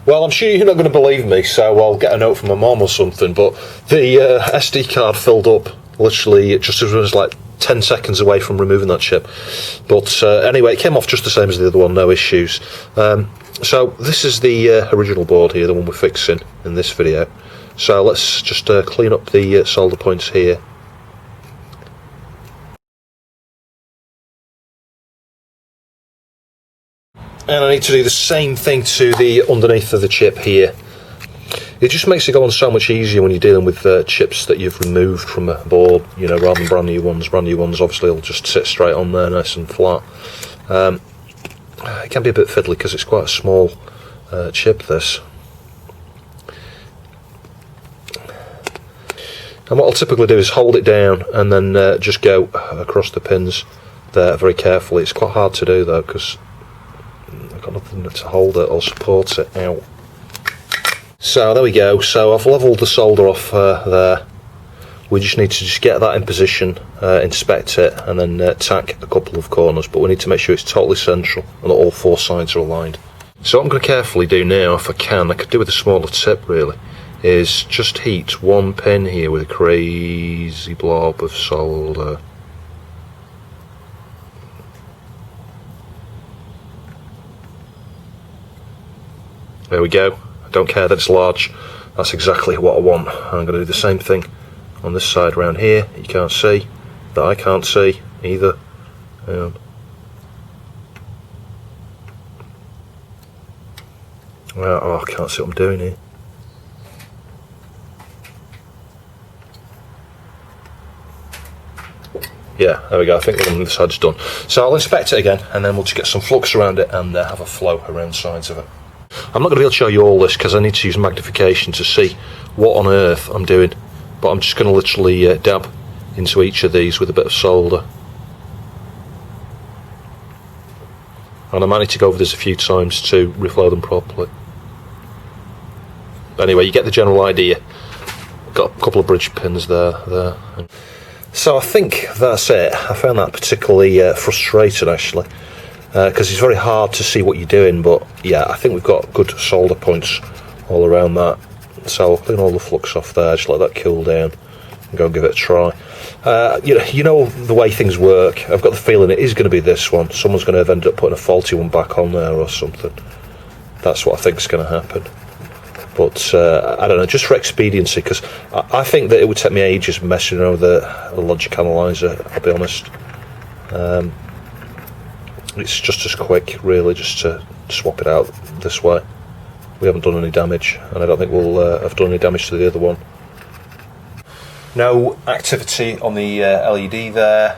Well, I'm sure you're not going to believe me, so I'll get a note from my mum or something, but the SD card filled up literally just as I was like 10 seconds away from removing that chip. But anyway, it came off just the same as the other one, no issues. So this is the original board here, the one we're fixing in this video. So let's just clean up the solder points here. And I need to do the same thing to the underneath of the chip here. It just makes it go on so much easier when you're dealing with chips that you've removed from a board, you know, rather than brand new ones. Brand new ones obviously will just sit straight on there nice and flat. It can be a bit fiddly because it's quite a small chip, this. And what I'll typically do is hold it down and then just go across the pins there very carefully. It's quite hard to do though because I've got nothing to hold it or support it out. So there we go. So I've levelled the solder off there. We just need to just get that in position, inspect it, and then tack a couple of corners. But we need to make sure it's totally central and that all four sides are aligned. So what I'm going to carefully do now, if I could do with a smaller tip really, is just heat one pin here with a crazy blob of solder. There we go. don't care that it's large. That's exactly what I want. I'm going to do the same thing on this side around here. You can't see, that I can't see either. Oh, I can't see what I'm doing here. Yeah, there we go. I think the one on this side's done. So I'll inspect it again, and then we'll just get some flux around it and have a flow around the sides of it. I'm not going to be able to show you all this because I need to use magnification to see what on earth I'm doing. But I'm just going to literally dab into each of these with a bit of solder. And I might need to go over this a few times to reflow them properly. Anyway, you get the general idea. Got a couple of bridge pins there. So I think that's it. I found that particularly frustrating actually, because it's very hard to see what you're doing, but yeah, I think we've got good solder points all around that. So I'll clean all the flux off there, just let that cool down and go and give it a try. You know the way things work. I've got the feeling it is going to be this one. Someone's going to have ended up putting a faulty one back on there or something. That's what I think is going to happen. But I don't know, just for expediency, because I think that it would take me ages messing around with the logic analyzer, I'll be honest. It's just as quick, really, just to swap it out this way. We haven't done any damage, and I don't think we'll have done any damage to the other one. No activity on the LED there,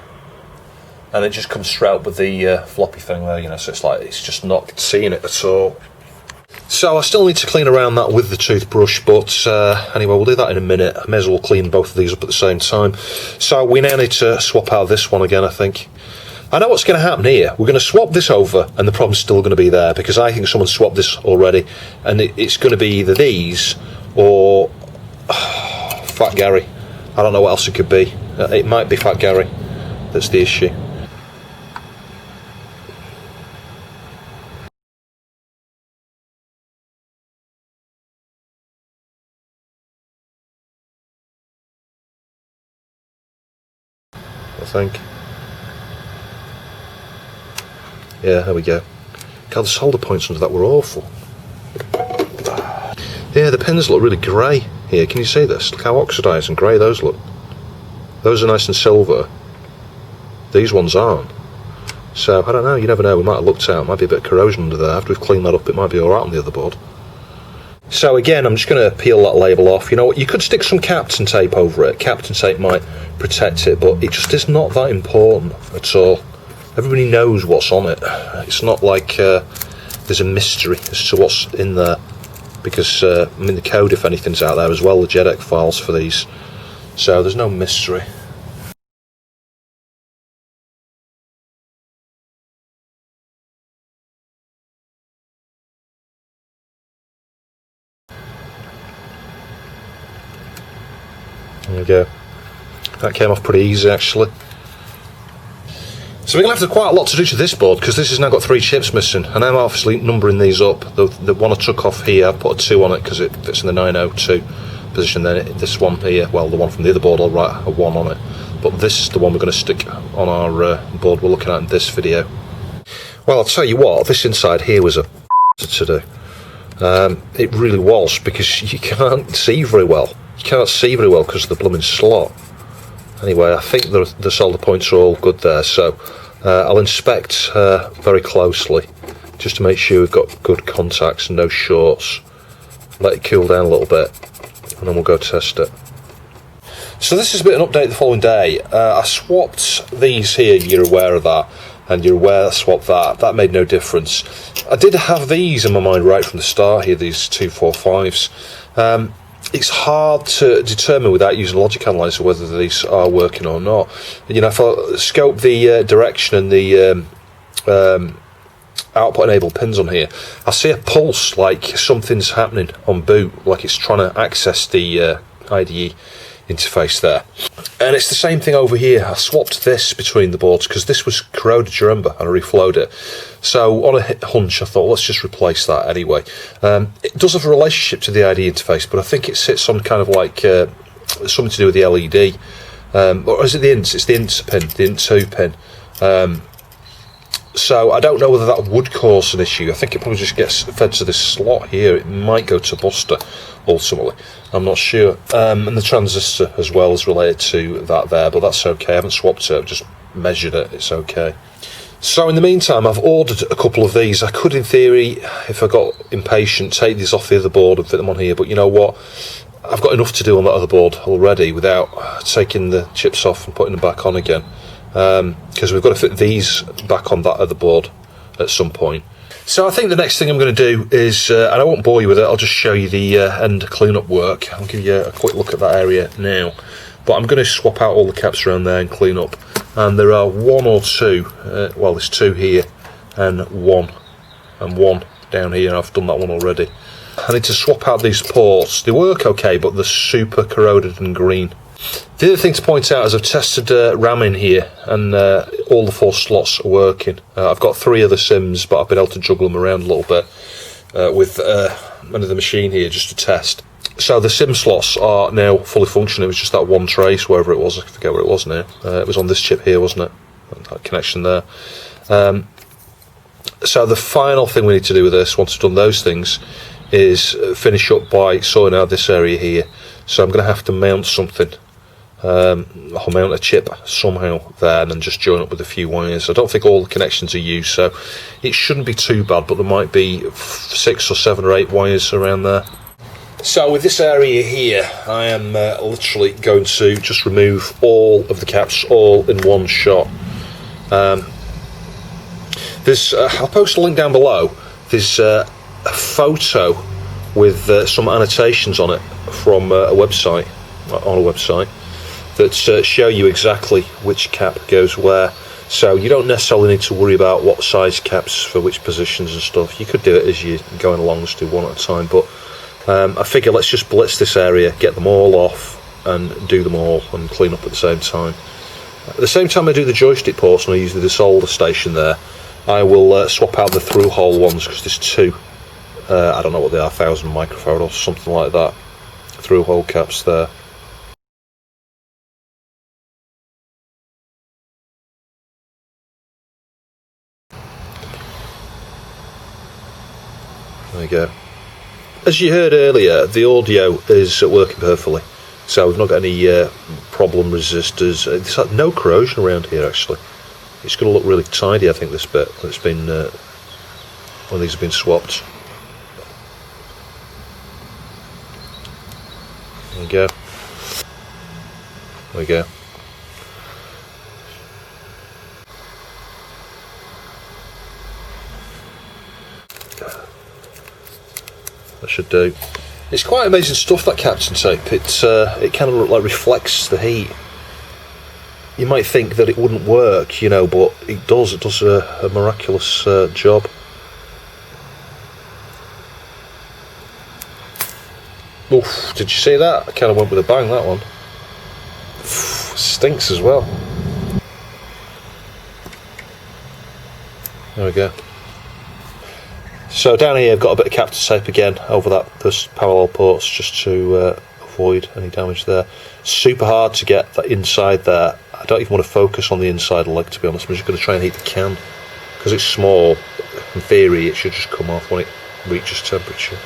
and it just comes straight up with the floppy thing there, you know, so it's just not seeing it at all. So I still need to clean around that with the toothbrush, but anyway, we'll do that in a minute. I may as well clean both of these up at the same time. So we now need to swap out this one again, I think. I know what's going to happen here. We're going to swap this over, and the problem's still going to be there, because I think someone swapped this already, and it's going to be either these, or Fat Gary. I don't know what else it could be. It might be Fat Gary that's the issue. I think. Yeah, there we go. God, the solder points under that were awful. Yeah, the pins look really grey here. Can you see this? Look how oxidised and grey those look. Those are nice and silver. These ones aren't. So, I don't know, you never know. We might have looked out. Might be a bit of corrosion under there. After we've cleaned that up, it might be alright on the other board. So again, I'm just going to peel that label off. You know what, you could stick some Captain tape over it. Captain tape might protect it, but it just is not that important at all. Everybody knows what's on it. It's not like there's a mystery as to what's in there, because I mean, the code, if anything's out there as well, the JEDEC files for these, so there's no mystery. There we go. That came off pretty easy actually. So we're going to have quite a lot to do to this board, because this has now got 3 chips missing, and I'm obviously numbering these up. The one I took off here, I put a 2 on it because it fits in the 902 position. Then this one here, well, the one from the other board, I'll write a 1 on it. But this is the one we're going to stick on our board we're looking at in this video. Well, I'll tell you what, this inside here was a to do. It really was, because you can't see very well. You can't see very well because of the blooming slot. Anyway, I think the solder points are all good there, so I'll inspect very closely just to make sure we've got good contacts and no shorts. Let it cool down a little bit, and then we'll go test it. So this is a bit of an update the following day. I swapped these here, you're aware of that, and you're aware I swapped that. That made no difference. I did have these in my mind right from the start here, these 245s. It's hard to determine without using a logic analyzer whether these are working or not. You know, if I scope the direction and the output enabled pins on here, I see a pulse like something's happening on boot, like it's trying to access the IDE interface there. And it's the same thing over here. I swapped this between the boards because this was corroded, you remember, and I reflowed it. So on a hunch, I thought, let's just replace that anyway. It does have a relationship to the IDE interface, but I think it sits on kind of like something to do with the LED. Or is it the INTs? It's the INTs pin, the INT2 pin. So I don't know whether that would cause an issue. I think it probably just gets fed to this slot here. It might go to Buster ultimately. I'm not sure. And the transistor as well is related to that there, but that's okay. I haven't swapped it, I've just measured it. It's okay. So in the meantime, I've ordered a couple of these. I could, in theory, if I got impatient, take these off the other board and fit them on here. But you know what? I've got enough to do on that other board already without taking the chips off and putting them back on again. Because we've got to fit these back on that other board at some point. So I think the next thing I'm going to do is, and I won't bore you with it, I'll just show you the end clean-up work. I'll give you a quick look at that area now. But I'm going to swap out all the caps around there and clean up. And there are one or two, well there's two here, and one down here. I've done that one already. I need to swap out these ports. They work okay, but they're super corroded and green. The other thing to point out is I've tested RAM in here, and all the 4 slots are working. I've got 3 other sims, but I've been able to juggle them around a little bit with under the machine here just to test. So the sim slots are now fully functioning. It was just that one trace, wherever it was, I forget where it was now. It was on this chip here, wasn't it? That connection there. So the final thing we need to do with this, once we've done those things, is finish up by sorting out this area here. So I'm going to have to mount something. I'll mount a chip somehow there and then just join up with a few wires. I don't think all the connections are used, so it shouldn't be too bad, but there might be 6 or 7 or 8 wires around there. So with this area here, I am literally going to just remove all of the caps all in one shot. There's I'll post a link down below. There's a photo with some annotations on it from a website, that show you exactly which cap goes where. So you don't necessarily need to worry about what size caps for which positions and stuff. You could do it as you're going along, just do one at a time, but I figure let's just blitz this area, get them all off and do them all and clean up at the same time. At the same time I do the joystick ports and I use the solder station there, I will swap out the through hole ones, because there's 2, I don't know what they are, 1000 microfarad or something like that, through hole caps there. There you go. As you heard earlier, the audio is working perfectly, so we've not got any problem resistors. There's like no corrosion around here actually. It's going to look really tidy, I think, this bit that's been when these have been swapped. There we go. There we go. That should do. It's quite amazing stuff, that Captain Tape. It kind of like reflects the heat. You might think that it wouldn't work, you know, but it does. It does a miraculous job. Oof, did you see that? I kind of went with a bang, that one. Stinks as well. There we go. So down here I've got a bit of Captain Tape again over those parallel ports, just to avoid any damage there. Super hard to get that inside there. I don't even want to focus on the inside leg, to be honest. I'm just going to try and heat the can, because it's small. In theory it should just come off when it reaches temperature.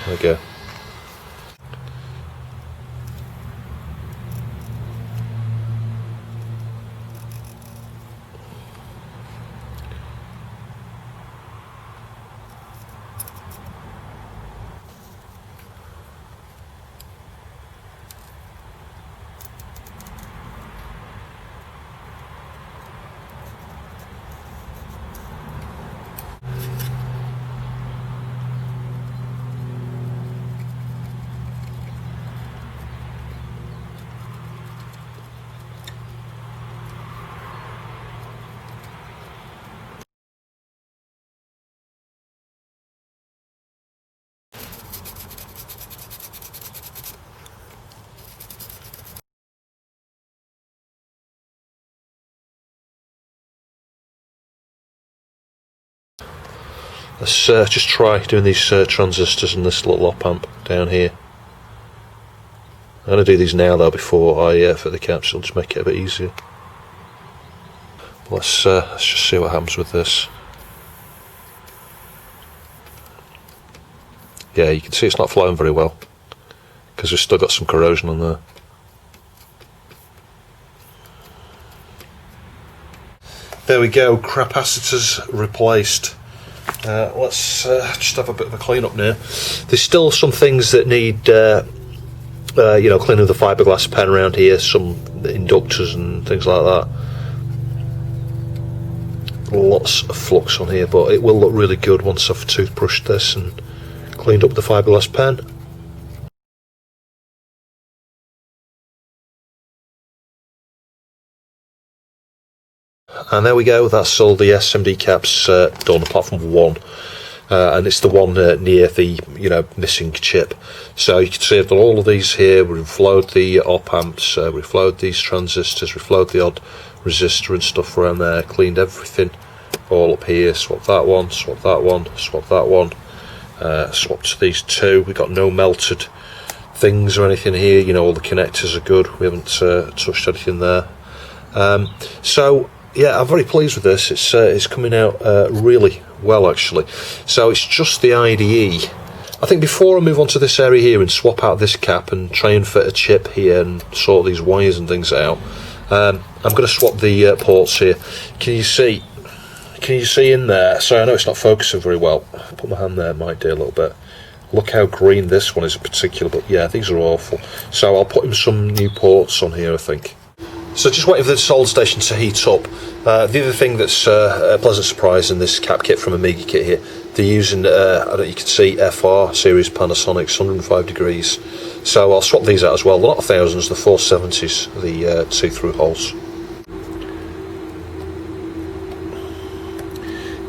There we go. Let's just try doing these transistors and this little op amp down here. I'm going to do these now though before I fit the capsule, just make it a bit easier. Let's just see what happens with this. Yeah, you can see it's not flowing very well because we've still got some corrosion on there. There we go, capacitors replaced. Let's just have a bit of a clean up now. There's still some things that need cleaning the fiberglass pen around here, some inductors and things like that. Lots of flux on here, but it will look really good once I've toothbrushed this and cleaned up the fiberglass pen. And there we go, that's all the SMD caps done apart from one. And it's the one near the missing chip. So you can see I've done all of these here. We've flowed the op amps, we've flowed these transistors, we've flowed the odd resistor and stuff around there, cleaned everything all up here, swapped that one, swapped that one, swapped that one, swapped these two. We've got no melted things or anything here, all the connectors are good, we haven't touched anything there. So yeah, I'm very pleased with this. It's coming out really well actually. So it's just the IDE. I think before I move on to this area here and swap out this cap and try and fit a chip here and sort these wires and things out, I'm going to swap the ports here. Can you see in there? Sorry, I know it's not focusing very well. Put my hand there, it might do a little bit. Look how green this one is in particular, but yeah, these are awful. So I'll put in some new ports on here, I think. So just waiting for the solder station to heat up. The other thing that's a pleasant surprise in this cap kit from Amiga Kit here, they're using, I don't know, you can see FR series Panasonics, 105 degrees. So I'll swap these out as well. They're not 1000s, they're 470s, the see-through holes.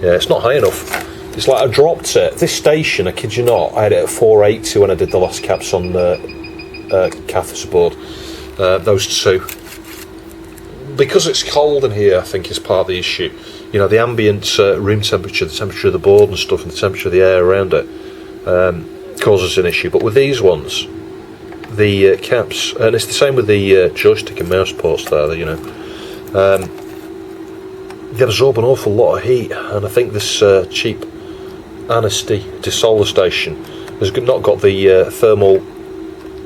Yeah, it's not high enough. It's like I dropped it. This station, I kid you not, I had it at 480 when I did the last caps on Cath's board. Those two. Because it's cold in here, I think is part of the issue. The ambient room temperature, the temperature of the board and stuff, and the temperature of the air around it causes an issue. But with these ones, the caps, and it's the same with the joystick and mouse ports there, they absorb an awful lot of heat, and I think this cheap Anstey desolder station has not got the thermal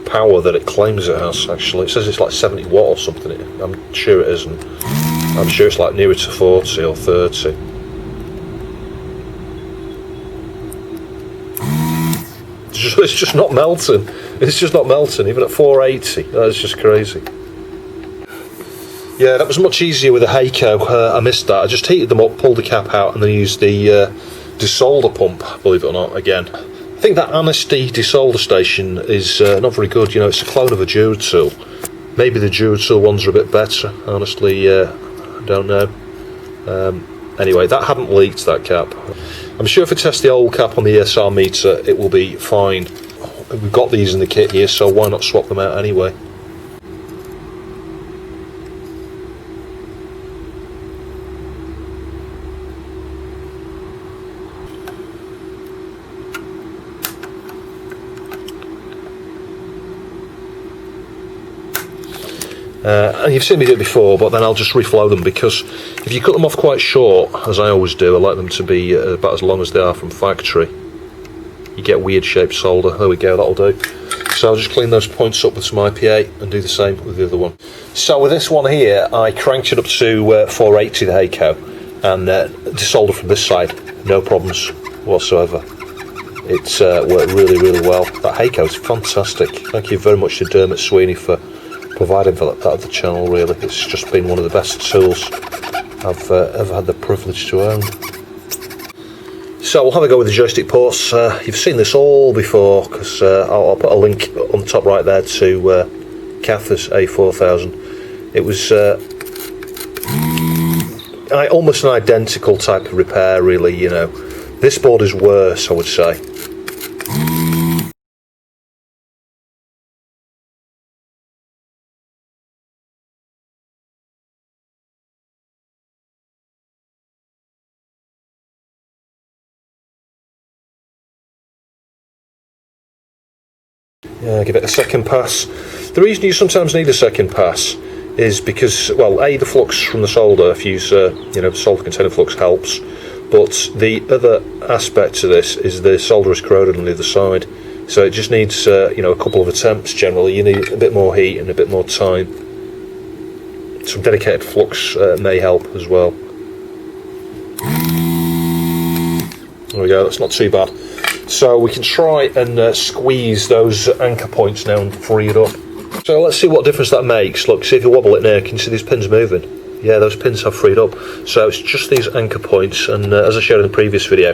power that it claims it has. Actually, it says it's like 70 watt or something. I'm sure it isn't. I'm sure it's like nearer to 40 or 30. It's just not melting. It's just not melting, even at 480. That's just crazy. Yeah, that was much easier with a Heiko. I missed that. I just heated them up, pulled the cap out, and then used the desolder pump, believe it or not, again. I think that Anstey desolder station is not very good. It's a clone of a Duratool. Maybe the Duratool ones are a bit better, honestly. I don't know. Anyway, that hadn't leaked, that cap. I'm sure if I test the old cap on the ESR meter, it will be fine. We've got these in the kit here, so why not swap them out anyway? And you've seen me do it before, but then I'll just reflow them, because if you cut them off quite short, as I always do, I like them to be about as long as they are from factory. You get weird shaped solder. There we go, that'll do. So I'll just clean those points up with some IPA and do the same with the other one. So with this one here, I cranked it up to 480, the Heiko, and desoldered from this side, no problems whatsoever. It's worked really, really well. That Heiko is fantastic. Thank you very much to Dermot Sweeney for providing for that of the channel. Really, it's just been one of the best tools I've ever had the privilege to own. So we'll have a go with the joystick ports. You've seen this all before, because I'll put a link on the top right there to Cath's A4000. It was almost an identical type of repair, really. This board is worse, I would say. Yeah, give it a second pass. The reason you sometimes need a second pass is because, well, A, the flux from the solder, if you use solder container flux helps, but the other aspect to this is the solder is corroded on the other side, so it just needs a couple of attempts. Generally you need a bit more heat and a bit more time. Some dedicated flux may help as well. There we go, that's not too bad. So we can try and squeeze those anchor points now and free it up. So let's see what difference that makes. Look, see if you wobble it now, can you see these pins moving? Yeah, those pins have freed up. So it's just these anchor points, and as I showed in the previous video,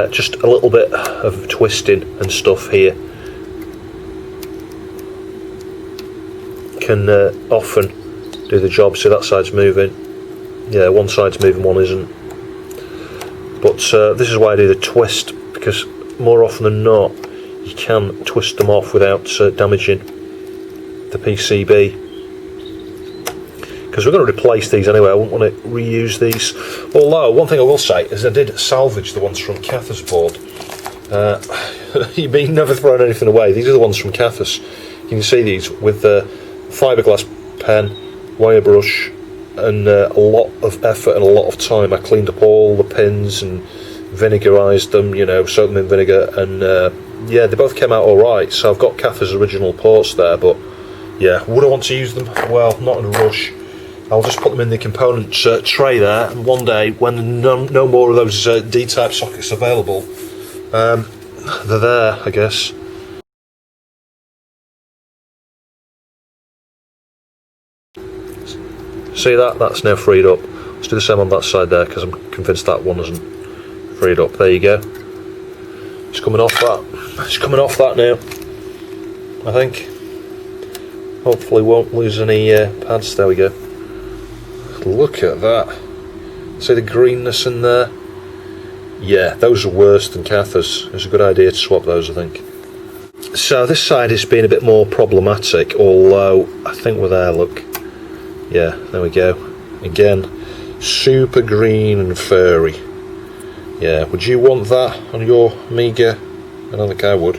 just a little bit of twisting and stuff here can often do the job. So that side's moving. Yeah, one side's moving, one isn't. But this is why I do the twist, because more often than not you can twist them off without damaging the PCB, because we're going to replace these anyway. I wouldn't want to reuse these. Although one thing I will say is I did salvage the ones from Cathers board. You mean never throwing anything away. These are the ones from Cathers. You can see these with the fiberglass pen, wire brush, and a lot of effort and a lot of time. I cleaned up all the pins and vinegarized them, soaked them in vinegar, and yeah, they both came out alright. So I've got Cathers original ports there, but yeah, would I want to use them? Well, not in a rush. I'll just put them in the component tray there, and one day when no more of those D-type sockets available, they're there, I guess. See that? That's now freed up. Let's do the same on that side there, because I'm convinced that one isn't freed up. There you go. It's coming off that. It's coming off that now, I think. Hopefully won't lose any pads. There we go. Look at that. See the greenness in there? Yeah, those are worse than Cathers. It's a good idea to swap those, I think. So this side has been a bit more problematic, although I think we're there, look. Yeah, there we go. Again, super green and furry. Yeah, would you want that on your Amiga? I don't think I would.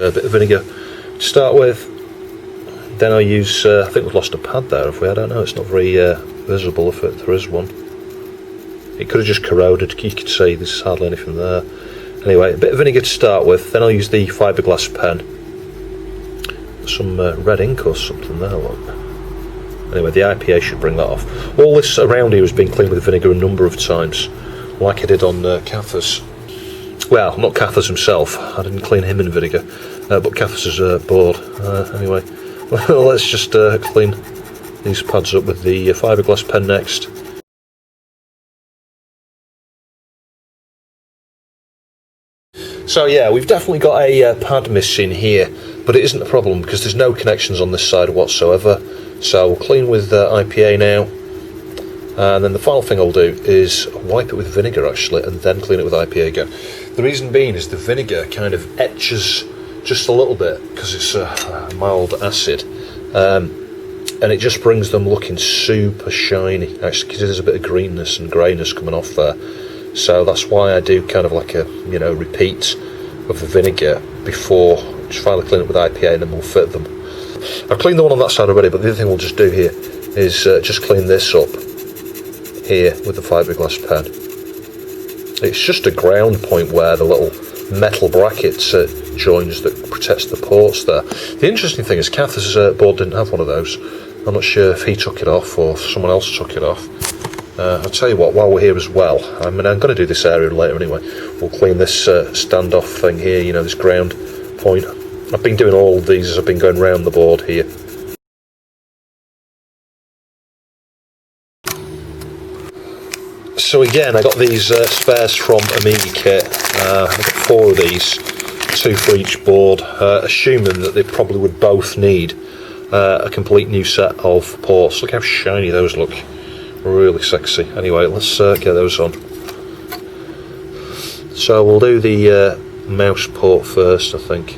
A bit of vinegar to start with. Then I'll use, I think we've lost a pad there, have we? I don't know, it's not very visible if there is one. It could have just corroded, you could see there's hardly anything there. Anyway, a bit of vinegar to start with, then I'll use the fiberglass pen. Some red ink or something there, look. Anyway, the IPA should bring that off. All this around here has been cleaned with vinegar a number of times, like I did on Cathers. Well, not Cathers himself, I didn't clean him in vinegar, but Cathers' board. Anyway, well, let's just clean these pads up with the fiberglass pen next. So yeah, we've definitely got a pad missing here, but it isn't a problem because there's no connections on this side whatsoever. So we'll clean with IPA now, and then the final thing I'll do is wipe it with vinegar actually, and then clean it with IPA again. The reason being is the vinegar kind of etches just a little bit because it's a mild acid, and it just brings them looking super shiny actually, because there's a bit of greenness and greyness coming off there. So that's why I do kind of like a repeat of the vinegar before just finally clean it with IPA, and then we'll fit them. I've cleaned the one on that side already, but the other thing we'll just do here is just clean this up here with the fiberglass pen. It's just a ground point where the little metal bracket joins that protects the ports there. The interesting thing is Cathers' board didn't have one of those. I'm not sure if he took it off or someone else took it off. I'll tell you what, while we're here as well, I mean, I'm going to do this area later anyway, we'll clean this standoff thing here, this ground point. I've been doing all of these as I've been going round the board here. So again, I got these spares from Amiga Kit. I got 4 of these, 2 for each board, assuming that they probably would both need a complete new set of ports. Look how shiny those look. Really sexy. Anyway, let's get those on. So we'll do the mouse port first, I think.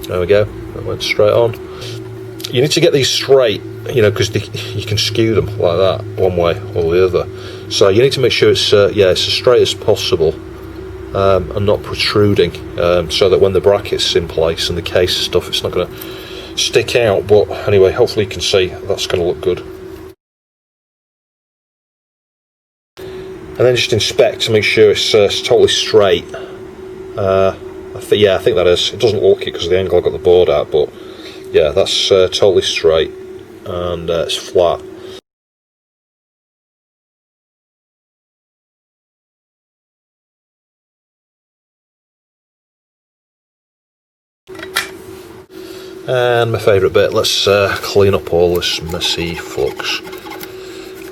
There we go, that went straight on. You need to get these straight, because you can skew them like that, one way or the other. So you need to make sure it's as straight as possible and not protruding, so that when the bracket's in place and the case and stuff, it's not going to stick out, but anyway, hopefully you can see that's going to look good. And then just inspect to make sure it's totally straight. Yeah, I think that is. It doesn't look it because of the angle I got the board at, but yeah, that's totally straight and it's flat. And my favourite bit, let's clean up all this messy flux.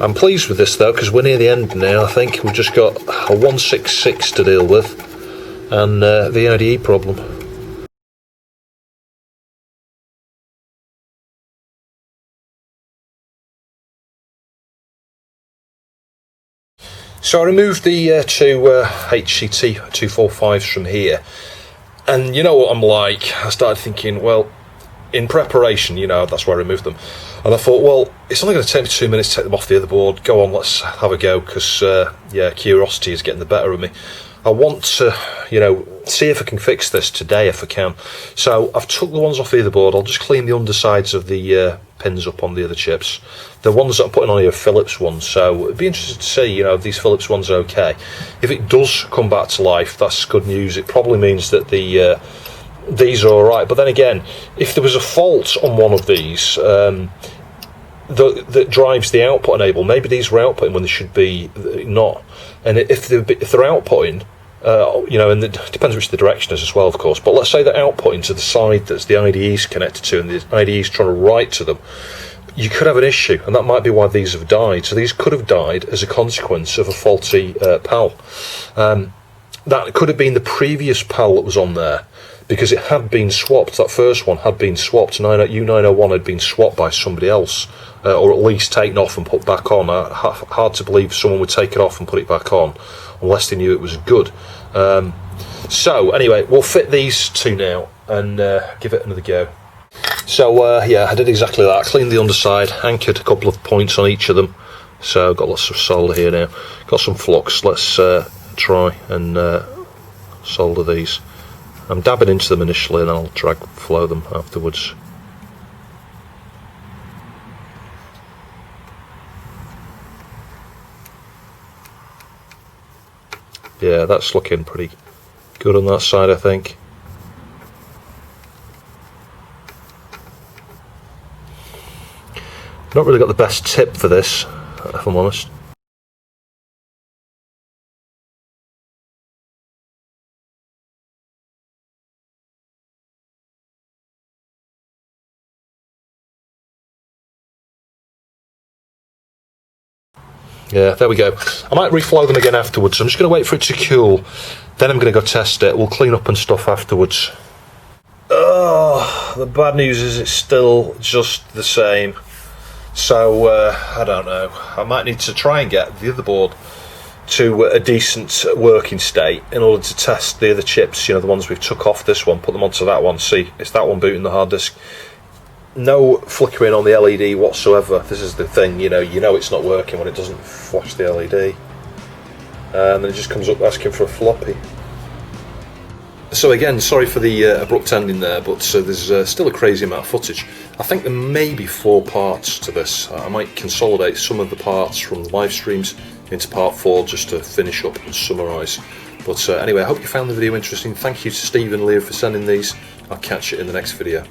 I'm pleased with this though, because we're near the end now. I think we've just got a 166 to deal with, and the IDE problem. So I removed the two HCT 245s from here, and you know what I'm like, I started thinking, well, in preparation, you know, that's why I removed them. And I thought, well, it's only going to take me 2 minutes to take them off the other board. Go on, let's have a go, because, yeah, curiosity is getting the better of me. I want to, you know, see if I can fix this today if I can. So I've took the ones off the other board. I'll just clean the undersides of the pins up on the other chips. The ones that I'm putting on here are Phillips ones, so it'd be interesting to see, you know, if these Phillips ones are okay. If it does come back to life, that's good news. It probably means that these are alright, but then again, if there was a fault on one of these that drives the output enable, maybe these were outputting when they should be not, and if they're outputting, you know, and it depends which the direction is as well, of course, but let's say they're outputting to the side that's the IDE's connected to and the IDE's trying to write to them, you could have an issue, and that might be why these have died. So these could have died as a consequence of a faulty PAL. That could have been the previous PAL that was on there, because it had been swapped. That first one had been swapped. U901 had been swapped by somebody else, or at least taken off and put back on. Hard to believe someone would take it off and put it back on unless they knew it was good. So anyway, we'll fit these two now and give it another go. So yeah, I did exactly that. I cleaned the underside, anchored a couple of points on each of them. So I've got lots of solder here now. Got some flux. Let's try and solder these. I'm dabbing into them initially and I'll drag flow them afterwards. Yeah, that's looking pretty good on that side, I think. Not really got the best tip for this, if I'm honest. Yeah, there we go. I might reflow them again afterwards. I'm just going to wait for it to cool. Then I'm going to go test it. We'll clean up and stuff afterwards. Oh, the bad news is it's still just the same. So, I don't know. I might need to try and get the other board to a decent working state in order to test the other chips, you know, the ones we've took off this one, put them onto that one, see, it's that one booting the hard disk. No flickering on the LED whatsoever. This is the thing, you know it's not working when it doesn't flash the LED. And then it just comes up asking for a floppy. So again, sorry for the abrupt ending there, but there's still a crazy amount of footage. I think there may be 4 parts to this. I might consolidate some of the parts from the live streams into part 4 just to finish up and summarise. But anyway, I hope you found the video interesting. Thank you to Steve and Leary for sending these. I'll catch you in the next video.